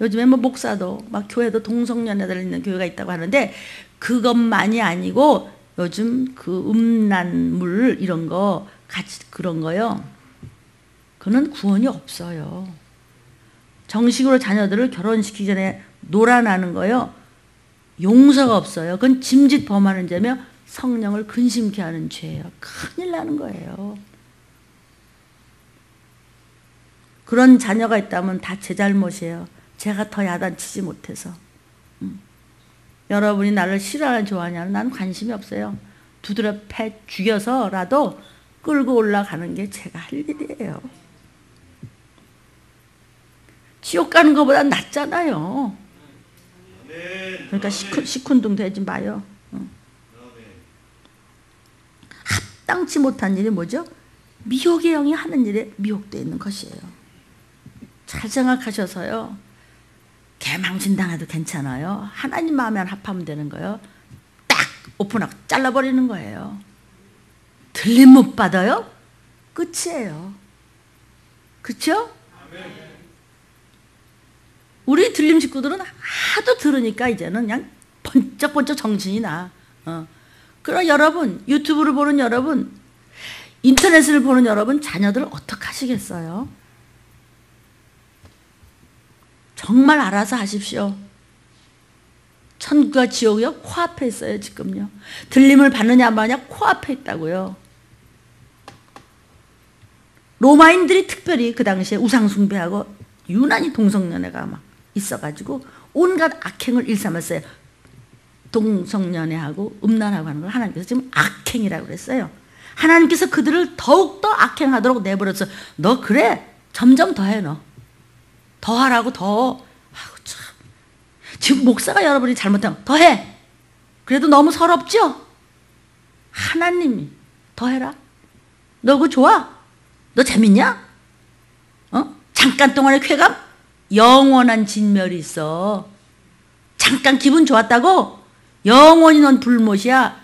A: 요즘에 뭐 목사도 막 교회도 동성연애들 있는 교회가 있다고 하는데, 그것만이 아니고 요즘 그 음란물 이런 거 같이 그런 거요, 그는 구원이 없어요. 정식으로 자녀들을 결혼시키기 전에 놀아나는 거요, 용서가 없어요. 그건 짐짓 범하는 죄며 성령을 근심케 하는 죄예요. 큰일 나는 거예요. 그런 자녀가 있다면 다 제 잘못이에요. 제가 더 야단치지 못해서. 여러분이 나를 싫어하는 좋아하냐는 나는 관심이 없어요. 두드려 패 죽여서라도 끌고 올라가는 게 제가 할 일이에요. 지옥 가는 것보다 낫잖아요. 그러니까 시큰둥 되지 마요. 합당치 못한 일이 뭐죠? 미혹의 영이 하는 일에 미혹되어 있는 것이에요. 잘 생각하셔서요, 개망신당해도 괜찮아요. 하나님 마음에 합하면 되는 거예요. 딱 오픈하고 잘라버리는 거예요. 들림 못 받아요? 끝이에요. 그렇죠? 우리 들림 식구들은 하도 들으니까 이제는 그냥 번쩍번쩍 정신이 나. 그럼 여러분, 유튜브를 보는 여러분, 인터넷을 보는 여러분, 자녀들 어떻게 하시겠어요? 정말 알아서 하십시오. 천국과 지옥이요, 코앞에 있어요. 지금요. 들림을 받느냐 안 받느냐 코앞에 있다고요. 로마인들이 특별히 그 당시에 우상숭배하고 유난히 동성연애가 막 있어가지고 온갖 악행을 일삼았어요. 동성연애하고 음란하고 하는 걸 하나님께서 지금 악행이라고 그랬어요. 하나님께서 그들을 더욱더 악행하도록 내버려서, 너 그래? 점점 더해. 너 더 하라고. 더. 아우, 참. 지금 목사가 여러분이 잘못하면 더 해. 그래도 너무 서럽죠? 하나님이 더 해라. 너 그거 좋아? 너 재밌냐? 잠깐 동안의 쾌감? 영원한 진멸이 있어. 잠깐 기분 좋았다고? 영원히 넌 불못이야.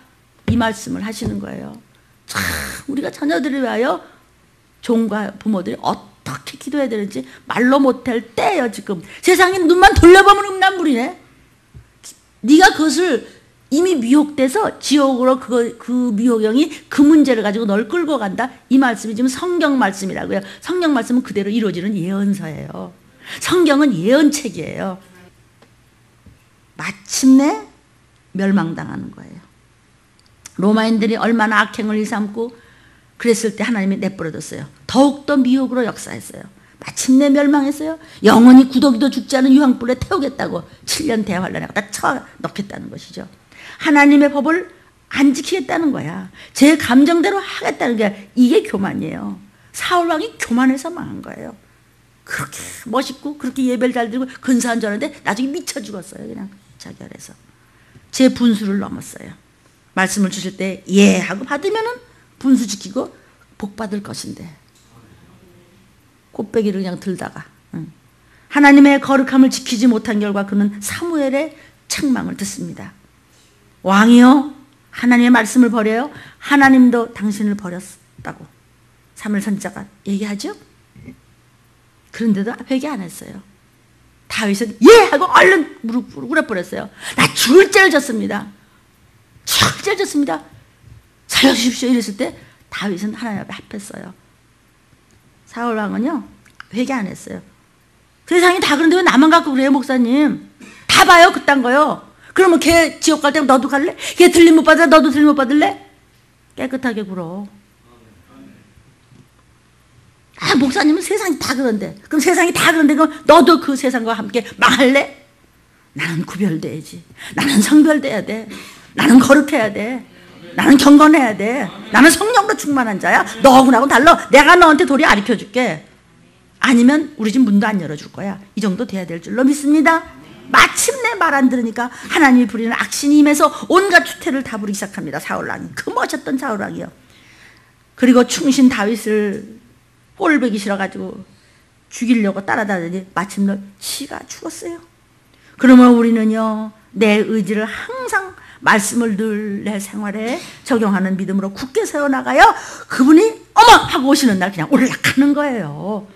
A: 이 말씀을 하시는 거예요. 참, 우리가 자녀들을 위하여 종과 부모들이 어떻게 기도해야 되는지 말로 못할 때예요. 지금 세상에 눈만 돌려보면 음란물이네. 네가 그것을 이미 미혹돼서 지옥으로 그 미혹영이 그 문제를 가지고 널 끌고 간다. 이 말씀이 지금 성경 말씀이라고요. 성경 말씀은 그대로 이루어지는 예언서예요. 성경은 예언책이에요. 마침내 멸망당하는 거예요. 로마인들이 얼마나 악행을 일삼고 그랬을 때 하나님이 내버려뒀어요. 더욱더 미혹으로 역사했어요. 마침내 멸망했어요. 영원히 구더기도 죽지 않은 유황불에 태우겠다고 7년 대환란에 갖다 쳐넣겠다는 것이죠. 하나님의 법을 안 지키겠다는 거야. 제 감정대로 하겠다는 게 이게 교만이에요. 사울왕이 교만해서 망한 거예요. 그렇게 멋있고 그렇게 예배를 잘 드리고 근사한 줄 알았는데 나중에 미쳐 죽었어요. 그냥 자기 안에서. 제 분수를 넘었어요. 말씀을 주실 때 예 하고 받으면은 분수 지키고 복 받을 것인데 꽃배기를 그냥 들다가 하나님의 거룩함을 지키지 못한 결과 그는 사무엘의 책망을 듣습니다. 왕이요 하나님의 말씀을 버려요. 하나님도 당신을 버렸다고 사무엘 선지자가 얘기하죠. 그런데도 회개 안 했어요. 다윗은 예 하고 얼른 무릎 꿇어버렸어요. 나 죽을 죄를 졌습니다. 죽을 죄를 졌습니다. 살려주십시오 이랬을 때 다윗은 하나님 앞에 합했어요. 사울 왕은요 회개 안 했어요. 세상이 다 그런데 왜 나만 갖고 그래요 목사님. 다 봐요 그딴 거요. 그러면 걔 지옥 갈 때 너도 갈래? 걔 들림 못 받을래? 너도 들림 못 받을래? 깨끗하게 굴어. 아 목사님은 세상이 다 그런데 그럼 세상이 다 그런데 그럼 너도 그 세상과 함께 망할래? 나는 구별돼야지. 나는 성별돼야 돼. 나는 거룩해야 돼. 나는 경건해야 돼. 나는 성령으로 충만한 자야. 너하고는 달라. 내가 너한테 도리 가르쳐줄게. 아니면 우리 집 문도 안 열어줄 거야. 이 정도 돼야 될 줄로 믿습니다. 마침내 말 안 들으니까 하나님이 부리는 악신이 임해서 온갖 추태를 다 부리기 시작합니다. 사울왕이. 그 멋졌던 사울왕이요. 그리고 충신 다윗을 꼴보기 싫어가지고 죽이려고 따라다니더니 마침내 치가 죽었어요. 그러면 우리는요 내 의지를 항상 말씀을 늘 내 생활에 적용하는 믿음으로 굳게 세워나가요. 그분이 어머 하고 오시는 날 그냥 올라가는 거예요.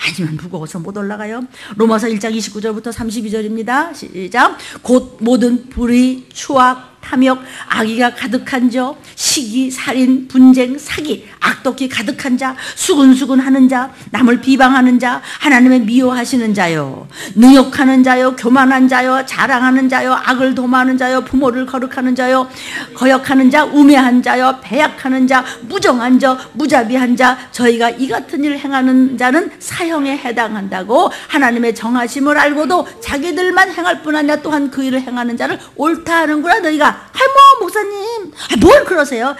A: 아니면 무거워서 못 올라가요. 로마서 1장 29절부터 32절입니다. 시작. 곧 모든 불의, 추악, 탐욕, 악의가 가득한 자, 시기, 살인, 분쟁, 사기, 악독이 가득한 자, 수근수근하는 자, 남을 비방하는 자, 하나님의 미워하시는 자요, 능욕하는 자요, 교만한 자요, 자랑하는 자요, 악을 도모하는 자요, 부모를 거룩하는 자요, 거역하는 자, 우매한 자요, 배약하는 자, 무정한 자, 무자비한 자, 저희가 이 같은 일을 행하는 자는 사형에 해당한다고 하나님의 정하심을 알고도 자기들만 행할 뿐 아니라 또한 그 일을 행하는 자를 옳다 하는구나. 너희가 아이 뭐 목사님 뭘 그러세요?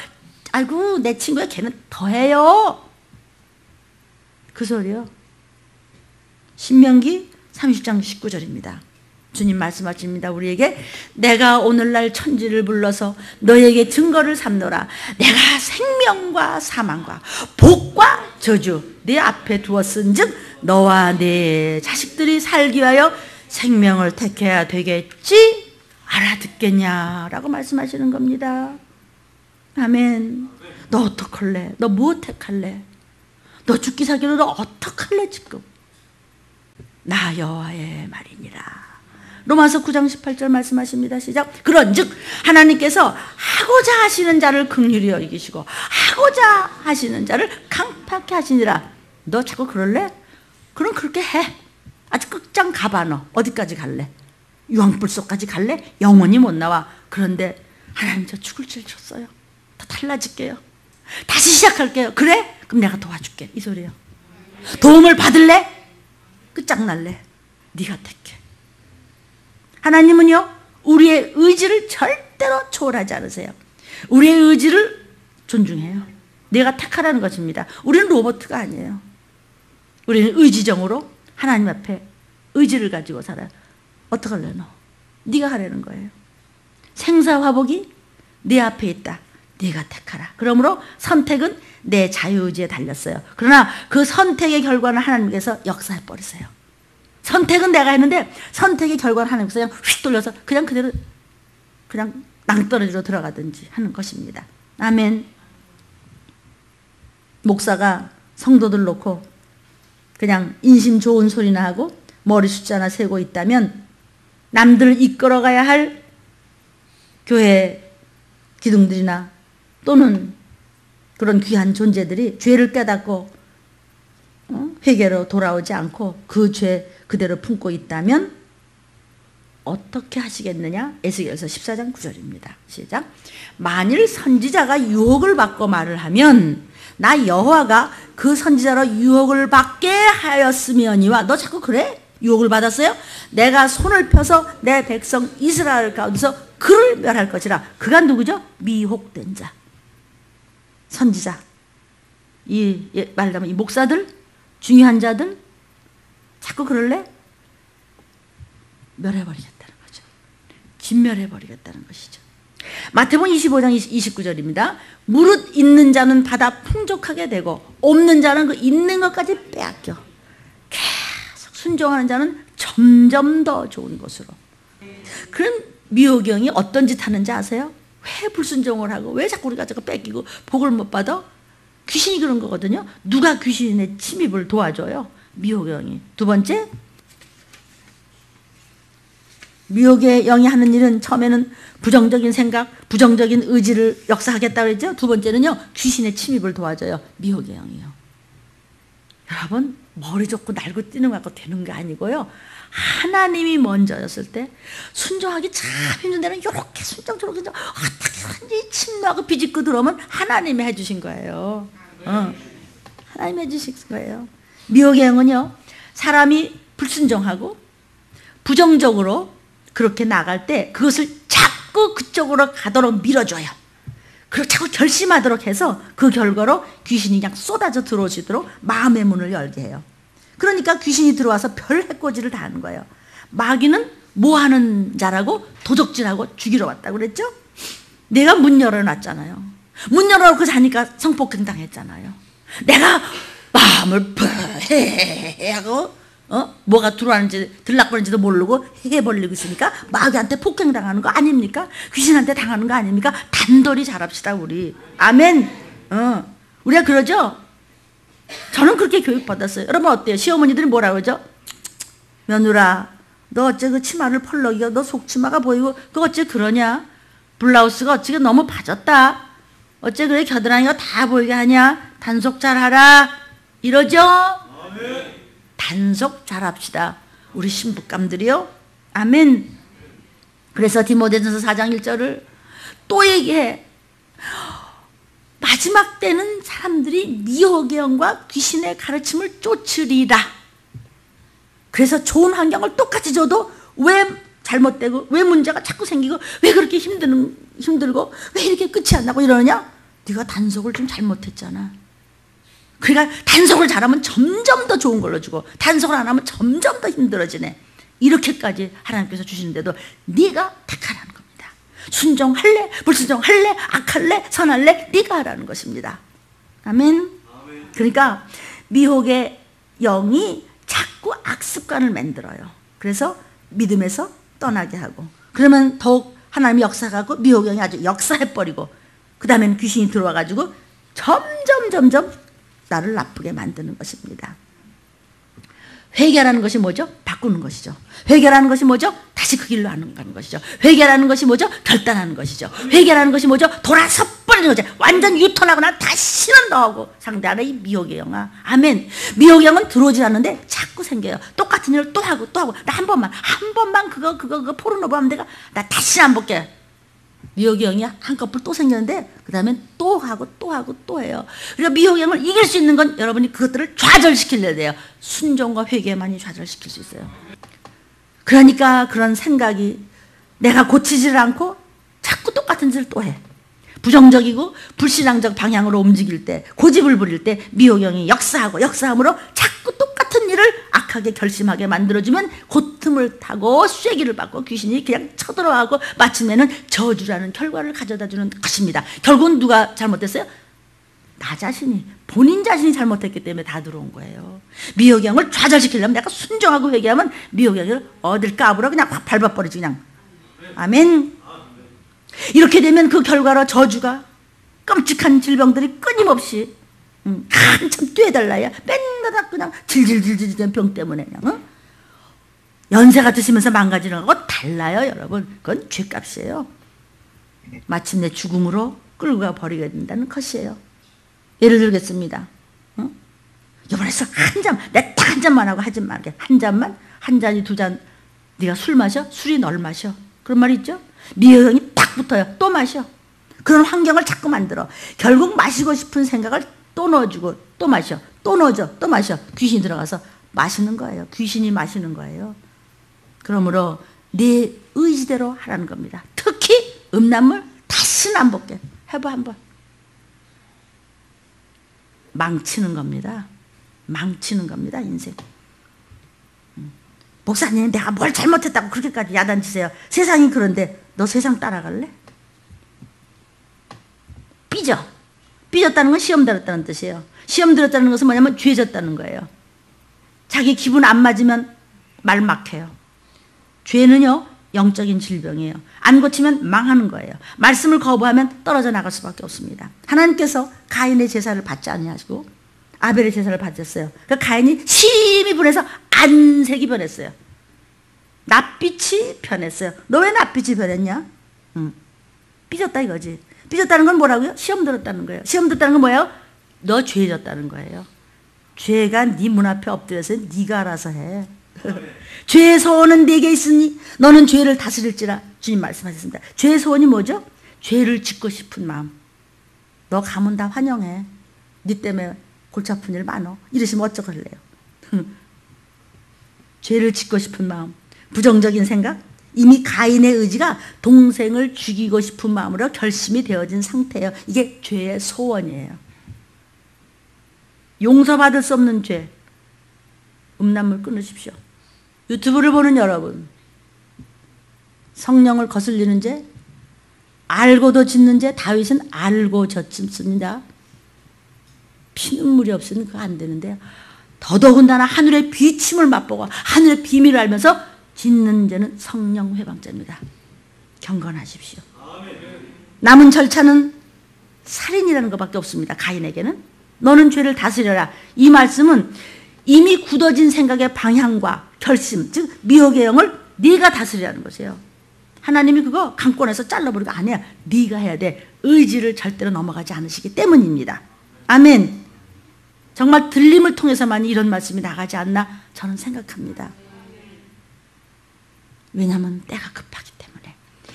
A: 아이고 내 친구야 걔는 더해요. 그 소리요. 신명기 30장 19절입니다. 주님 말씀하십니다. 우리에게 내가 오늘날 천지를 불러서 너에게 증거를 삼노라. 내가 생명과 사망과 복과 저주 네 앞에 두었은즉 너와 네 자식들이 살기 위하여 생명을 택해야 되겠지 알아듣겠냐라고 말씀하시는 겁니다. 아멘. 너 어떡할래? 너 무엇 택할래? 너 죽기 살기로 너 어떡할래 지금? 나 여호와의 말이니라. 로마서 9장 18절 말씀하십니다. 시작. 그런즉 하나님께서 하고자 하시는 자를 긍휼히 여기시고 하고자 하시는 자를 강팍히 하시니라. 너 자꾸 그럴래? 그럼 그렇게 해. 아주 끝장 가봐. 너 어디까지 갈래? 유황불 속까지 갈래? 영원히 못 나와. 그런데 하나님 저 죽을 죄를 졌어요. 더 달라질게요. 다시 시작할게요. 그래? 그럼 내가 도와줄게. 이 소리예요. 도움을 받을래? 끝장날래? 네가 택해. 하나님은요 우리의 의지를 절대로 초월하지 않으세요. 우리의 의지를 존중해요. 내가 택하라는 것입니다. 우리는 로봇가 아니에요. 우리는 의지정으로 하나님 앞에 의지를 가지고 살아요. 어떡할래 너? 네가 하라는 거예요. 생사화복이 내 앞에 있다. 네가 택하라. 그러므로 선택은 내 자유의지에 달렸어요. 그러나 그 선택의 결과는 하나님께서 역사해 버리세요. 선택은 내가 했는데 선택의 결과는 하나님께서 그냥 휙 돌려서 그냥 그대로 그냥 낭떠러지로 들어가든지 하는 것입니다. 아멘. 목사가 성도들 놓고 그냥 인심 좋은 소리나 하고 머리 숫자나 세고 있다면 남들을 이끌어가야 할 교회 기둥들이나 또는 그런 귀한 존재들이 죄를 깨닫고 회개로 돌아오지 않고 그 죄 그대로 품고 있다면 어떻게 하시겠느냐? 에스겔서 14장 9절입니다. 시작. 만일 선지자가 유혹을 받고 말을 하면 나 여호와가 그 선지자로 유혹을 받게 하였으며니와. 너 자꾸 그래? 유혹을 받았어요? 내가 손을 펴서 내 백성 이스라엘 가운데서 그를 멸할 것이라. 그가 누구죠? 미혹된 자, 선지자. 말하자면 이 목사들, 중요한 자들 자꾸 그럴래? 멸해버리겠다는 거죠. 진멸해버리겠다는 것이죠. 마태복음 25장 29절입니다. 무릇 있는 자는 받아 풍족하게 되고 없는 자는 그 있는 것까지 빼앗겨. 계속 순종하는 자는 점점 더 좋은 것으로. 그런 미혹의 영이 어떤 짓 하는지 아세요? 왜 불순종을 하고 왜 자꾸 우리가 저거 뺏기고 복을 못 받아? 귀신이 그런 거거든요. 누가 귀신의 침입을 도와줘요? 미혹의 영이. 두 번째, 미혹의 영이 하는 일은 처음에는 부정적인 생각, 부정적인 의지를 역사하겠다고 했죠. 두 번째는요, 귀신의 침입을 도와줘요. 미혹의 영이요. 여러분, 머리 좋고 날고 뛰는 거 갖고 되는 게 아니고요. 하나님이 먼저였을 때 순종하기 참 힘든 데는 이렇게 순종적으로 어떻게 하는지 침노하고 비집고 들어오면 하나님이 해주신 거예요. 하나님이 해주신 거예요. 미혹의 영은요, 사람이 불순종하고 부정적으로 그렇게 나갈 때 그것을 자꾸 그쪽으로 가도록 밀어줘요. 그리고 자꾸 결심하도록 해서 그 결과로 귀신이 그냥 쏟아져 들어오시도록 마음의 문을 열게 해요. 그러니까 귀신이 들어와서 별 해코지를 다 하는 거예요. 마귀는 뭐 하는 자라고? 도적질하고 죽이러 왔다고 그랬죠? 내가 문 열어놨잖아요. 문 열어놓고 자니까 성폭행 당했잖아요. 내가 마음을 하고 뭐가 들어왔는지 들락거리는지도 모르고 해 벌리고 있으니까 마귀한테 폭행당하는 거 아닙니까? 귀신한테 당하는 거 아닙니까? 단돌이 잘합시다 우리. 아멘. 우리가 그러죠? 저는 그렇게 교육받았어요. 여러분 어때요? 시어머니들이 뭐라고 그러죠? 며느라, 너 어째 그 치마를 펄럭이고 너 속치마가 보이고 그 어째 그러냐? 블라우스가 어째 너무 봐졌다. 어째 그래 겨드랑이가 다 보이게 하냐? 단속 잘하라. 이러죠? 아멘. 단속 잘합시다. 우리 신부감들이요. 아멘. 그래서 디모데전서 4장 1절을 또 얘기해. 마지막 때는 사람들이 미혹의 영과 귀신의 가르침을 쫓으리라. 그래서 좋은 환경을 똑같이 줘도 왜 잘못되고 왜 문제가 자꾸 생기고 왜 그렇게 힘들고 왜 이렇게 끝이 안 나고 이러느냐? 네가 단속을 좀 잘못했잖아. 그러니까 단속을 잘하면 점점 더 좋은 걸로 주고 단속을 안 하면 점점 더 힘들어지네. 이렇게까지 하나님께서 주시는데도 네가 택하라는 겁니다. 순종할래? 불순종할래? 악할래? 선할래? 네가 하라는 것입니다. 아멘. 그러니까 미혹의 영이 자꾸 악습관을 만들어요. 그래서 믿음에서 떠나게 하고 그러면 더욱 하나님이 역사하고 미혹의 영이 아주 역사해버리고 그 다음에는 귀신이 들어와가지고 점점 나를 나쁘게 만드는 것입니다. 회개라는 것이 뭐죠? 바꾸는 것이죠. 회개라는 것이 뭐죠? 다시 그 길로 가는 것이죠. 회개라는 것이 뭐죠? 결단하는 것이죠. 회개라는 것이 뭐죠? 돌아서 버리는 거죠. 완전 유턴하고 나 다시는 너하고 상대하는 이 미혹의 영아. 아멘. 미혹의 영은 들어오지 않는데 자꾸 생겨요. 똑같은 일을 또 하고 나 한 번만 그거 포르노 보면 내가 나 다시 안 볼게. 미혹의 영이 한꺼풀 또 생겼는데 그 다음엔 또 하고 또 해요. 그러니까 미혹의 영을 이길 수 있는 건 여러분이 그것들을 좌절시키려야 돼요. 순종과 회개만이 좌절시킬 수 있어요. 그러니까 그런 생각이 내가 고치지를 않고 자꾸 똑같은 짓을 또 해. 부정적이고 불신앙적 방향으로 움직일 때 고집을 부릴 때 미혹의 영이 역사함으로 자꾸 똑같은 일을 악하게 결심하게 만들어주면 고통을 타고 쐐기를 받고 귀신이 그냥 쳐들어가고 마침내는 저주라는 결과를 가져다주는 것입니다. 결국은 누가 잘못했어요? 나 자신이 본인 자신이 잘못했기 때문에 다 들어온 거예요. 미혹의 영을 좌절시키려면 내가 순종하고 회개하면 미혹의 영을 어딜 까불어 그냥 확 밟아버리지 그냥. 아멘. 이렇게 되면 그 결과로 저주가 끔찍한 질병들이 끊임없이 한참 뛰어달라야 맨날 그냥 질질질질 된 병 때문에 그냥 연세가 드시면서 망가지는 거하고 달라요 여러분. 그건 죗값이에요. 마침내 죽음으로 끌고 가 버리게 된다는 것이에요. 예를 들겠습니다. 이번에서 내 딱 한 잔만 하고 하지 말게. 한 잔이 두 잔. 네가 술 마셔? 술이 널 마셔. 그런 말이 있죠? 미혹의 영이 딱 붙어요. 또 마셔. 그런 환경을 자꾸 만들어. 결국 마시고 싶은 생각을 또 넣어주고 또 마셔, 또 넣어줘, 또 마셔. 귀신이 들어가서 마시는 거예요. 귀신이 마시는 거예요. 그러므로 내 의지대로 하라는 겁니다. 특히 음란물 다시는 안 볼게. 해봐 한번. 망치는 겁니다. 망치는 겁니다. 인생. 목사님 내가 뭘 잘못했다고 그렇게까지 야단치세요. 세상이 그런데 너 세상 따라갈래? 삐져. 삐졌다는 건 시험 들었다는 뜻이에요. 시험 들었다는 것은 뭐냐면 죄졌다는 거예요. 자기 기분 안 맞으면 말 막혀요. 죄는요 영적인 질병이에요. 안 고치면 망하는 거예요. 말씀을 거부하면 떨어져 나갈 수밖에 없습니다. 하나님께서 가인의 제사를 받지 아니하시고 아벨의 제사를 받았어요. 그 가인이 심히 분해서 안색이 변했어요. 낯빛이 변했어요. 너 왜 낯빛이 변했냐? 삐졌다 이거지. 삐졌다는 건 뭐라고요? 시험 들었다는 거예요. 시험 들었다는 건 뭐예요? 너 죄졌다는 거예요. 죄가 네 문 앞에 엎드려서 네가 알아서 해. 죄의 소원은 네게 있으니 너는 죄를 다스릴지라 주님 말씀하셨습니다. 죄의 소원이 뭐죠? 죄를 짓고 싶은 마음. 너 가면 다 환영해. 네 때문에 골치 아픈 일 많어. 이러시면 어쩌걸래요. 죄를 짓고 싶은 마음. 부정적인 생각. 이미 가인의 의지가 동생을 죽이고 싶은 마음으로 결심이 되어진 상태예요. 이게 죄의 소원이에요. 용서받을 수 없는 죄. 음란물 끊으십시오. 유튜브를 보는 여러분, 성령을 거슬리는 죄, 알고도 짓는 죄, 다윗은 알고 졌습니다. 피눈물이 없으면 그거 안 되는데요. 더더군다나 하늘의 비침을 맛보고 하늘의 비밀을 알면서 짓는 죄는 성령 회방죄입니다. 경건하십시오. 남은 절차는 살인이라는 것밖에 없습니다. 가인에게는. 너는 죄를 다스려라. 이 말씀은 이미 굳어진 생각의 방향과 결심, 즉 미혹의 영을 네가 다스리라는 것이에요. 하나님이 그거 강권해서 잘라버리고 아니야. 네가 해야 돼. 의지를 절대로 넘어가지 않으시기 때문입니다. 아멘. 정말 들림을 통해서만 이런 말씀이 나가지 않나 저는 생각합니다. 왜냐하면 때가 급하기 때문에.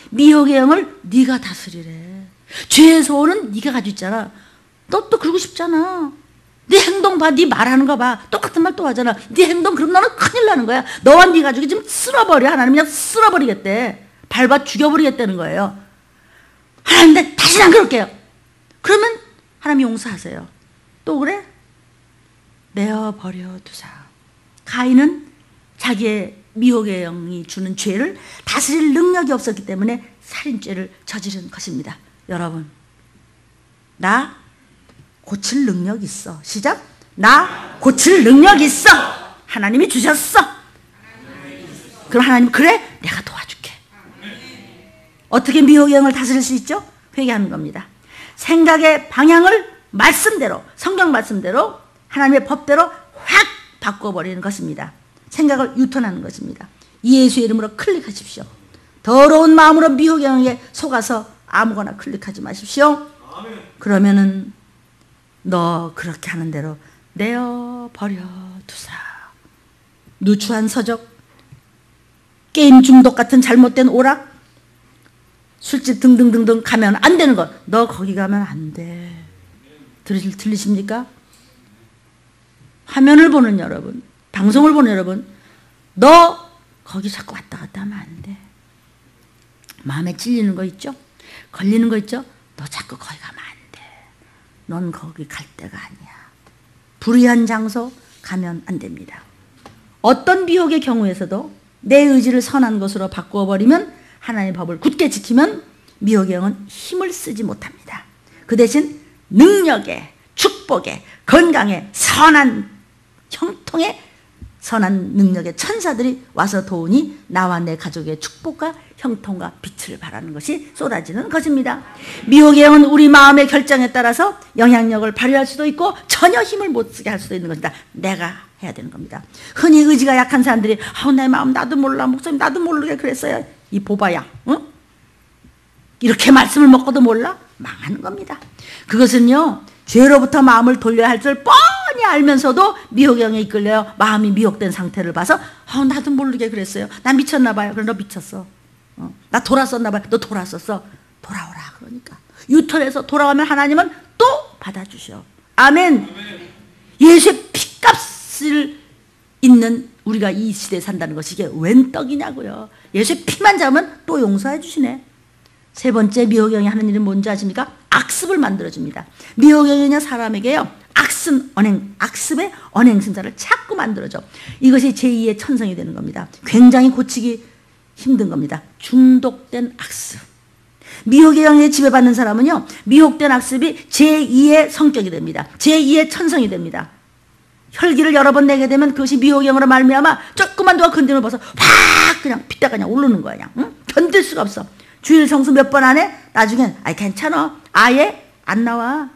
A: 미혹의 영을 네가 다스리래. 죄의 소원은 네가 가지고 있잖아. 너 또 그러고 싶잖아. 네 행동 봐. 네 말하는 거 봐. 똑같은 말 또 하잖아. 네 행동 그럼 너는 큰일 나는 거야. 너와 네 가족이 지금 쓸어버려. 하나님 그냥 쓸어버리겠대. 밟아 죽여버리겠다는 거예요. 하나님 내 다시는 안 그럴게요. 그러면 하나님 용서하세요. 또 그래? 내어버려 두사. 가인은 자기의 미혹의 영이 주는 죄를 다스릴 능력이 없었기 때문에 살인죄를 저지른 것입니다. 여러분, 나 고칠 능력 있어. 시작. 나 고칠 능력 있어. 하나님이 주셨어. 그럼 하나님 그래? 내가 도와줄게. 어떻게 미혹의 영을 다스릴 수 있죠? 회개하는 겁니다. 생각의 방향을 말씀대로, 성경 말씀대로, 하나님의 법대로 확 바꿔버리는 것입니다. 생각을 유턴하는 것입니다. 예수의 이름으로 클릭하십시오. 더러운 마음으로 미혹의 영에 속아서 아무거나 클릭하지 마십시오. 그러면은 너 그렇게 하는 대로 내어버려 두사. 누추한 서적, 게임 중독 같은 잘못된 오락, 술집 등등등등 가면 안 되는 것. 너 거기 가면 안 돼. 들리십니까? 화면을 보는 여러분, 방송을 보는 여러분, 너 거기 자꾸 왔다 갔다 하면 안 돼. 마음에 찔리는 거 있죠? 걸리는 거 있죠? 너 자꾸 거기 가면 안 돼. 넌 거기 갈 데가 아니야. 불의한 장소 가면 안 됩니다. 어떤 미혹의 경우에서도 내 의지를 선한 것으로 바꾸어 버리면, 하나님의 법을 굳게 지키면 미혹의 영은 힘을 쓰지 못합니다. 그 대신 능력에, 축복에, 건강에, 선한 형통에, 선한 능력의 천사들이 와서 도우니 나와 내 가족의 축복과 형통과 빛을 발하는 것이 쏟아지는 것입니다. 미혹의 영은 우리 마음의 결정에 따라서 영향력을 발휘할 수도 있고 전혀 힘을 못 쓰게 할 수도 있는 것이다. 내가 해야 되는 겁니다. 흔히 의지가 약한 사람들이 내 마음 나도 몰라. 목사님 나도 모르게 그랬어요. 이 보바야. 응? 이렇게 말씀을 먹고도 몰라? 망하는 겁니다. 그것은요, 죄로부터 마음을 돌려야 할 줄 뻔히 알면서도 미혹영에 이끌려요. 마음이 미혹된 상태를 봐서 나도 모르게 그랬어요. 나 미쳤나 봐요. 그래 너 미쳤어. 나 돌았었나 봐요. 너 돌았었어. 돌아오라 그러니까. 유턴해서 돌아가면 하나님은 또 받아주셔. 아멘. 예수의 피값을 있는 우리가 이 시대에 산다는 것이 이게 웬 떡이냐고요. 예수의 피만 잡으면 또 용서해 주시네. 세 번째 미혹영이 하는 일은 뭔지 아십니까? 악습을 만들어줍니다. 미혹영이냐 사람에게요, 악습의 언행심사를 자꾸 만들어줘. 이것이 제2의 천성이 되는 겁니다. 굉장히 고치기 힘든 겁니다. 중독된 악습. 미혹의 영에 지배받는 사람은요, 미혹된 악습이 제2의 성격이 됩니다. 제2의 천성이 됩니다. 혈기를 여러 번 내게 되면 그것이 미혹의 영으로 말미암아 조금만 누가 건드림을 벗어 확 그냥 핏대가 그냥 오르는 거야. 그냥 응? 견딜 수가 없어. 주일 성수 몇 번 안 해? 나중엔 아이 괜찮아. 아예 안 나와.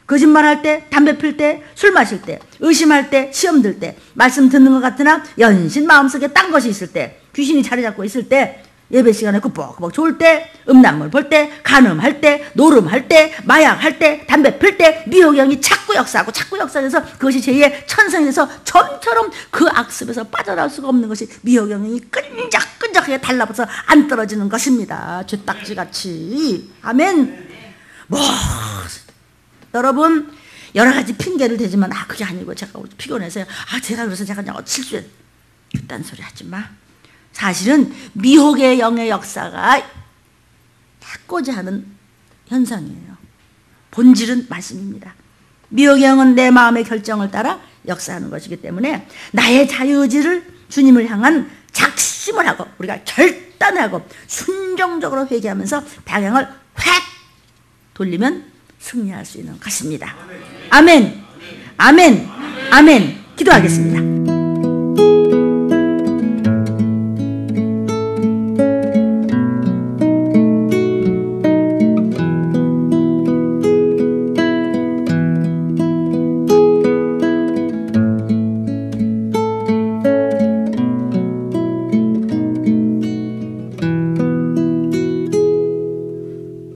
A: 거짓말할 때, 담배 필 때, 술 마실 때, 의심할 때, 시험 들 때, 말씀 듣는 것 같으나 연신 마음속에 딴 것이 있을 때, 귀신이 자리 잡고 있을 때, 예배 시간에 꾸벅꾸벅 좋을 때, 음란물 볼 때, 간음할 때, 노름할 때, 마약할 때, 담배 필 때, 미혹의 영이 자꾸 역사해서 그것이 제2의 천성이 돼서 점처럼 그 악습에서 빠져나올 수가 없는 것이 미혹의 영이 끈적끈적하게 달라붙어서 안 떨어지는 것입니다. 쥐딱지같이. 아멘. 여러분 여러 가지 핑계를 대지만 그게 아니고 제가 피곤해서요. 제가 그래서 제가 그냥 실수해. 그딴 소리 하지 마. 사실은 미혹의 영의 역사가 해코지 하는 현상이에요. 본질은 말씀입니다. 미혹의 영은 내 마음의 결정을 따라 역사하는 것이기 때문에 나의 자유의지를 주님을 향한 작심을 하고 우리가 결단하고 순종적으로 회개하면서 방향을 확 돌리면 승리할 수 있는 것입니다. 아멘. 아멘. 아멘. 기도하겠습니다.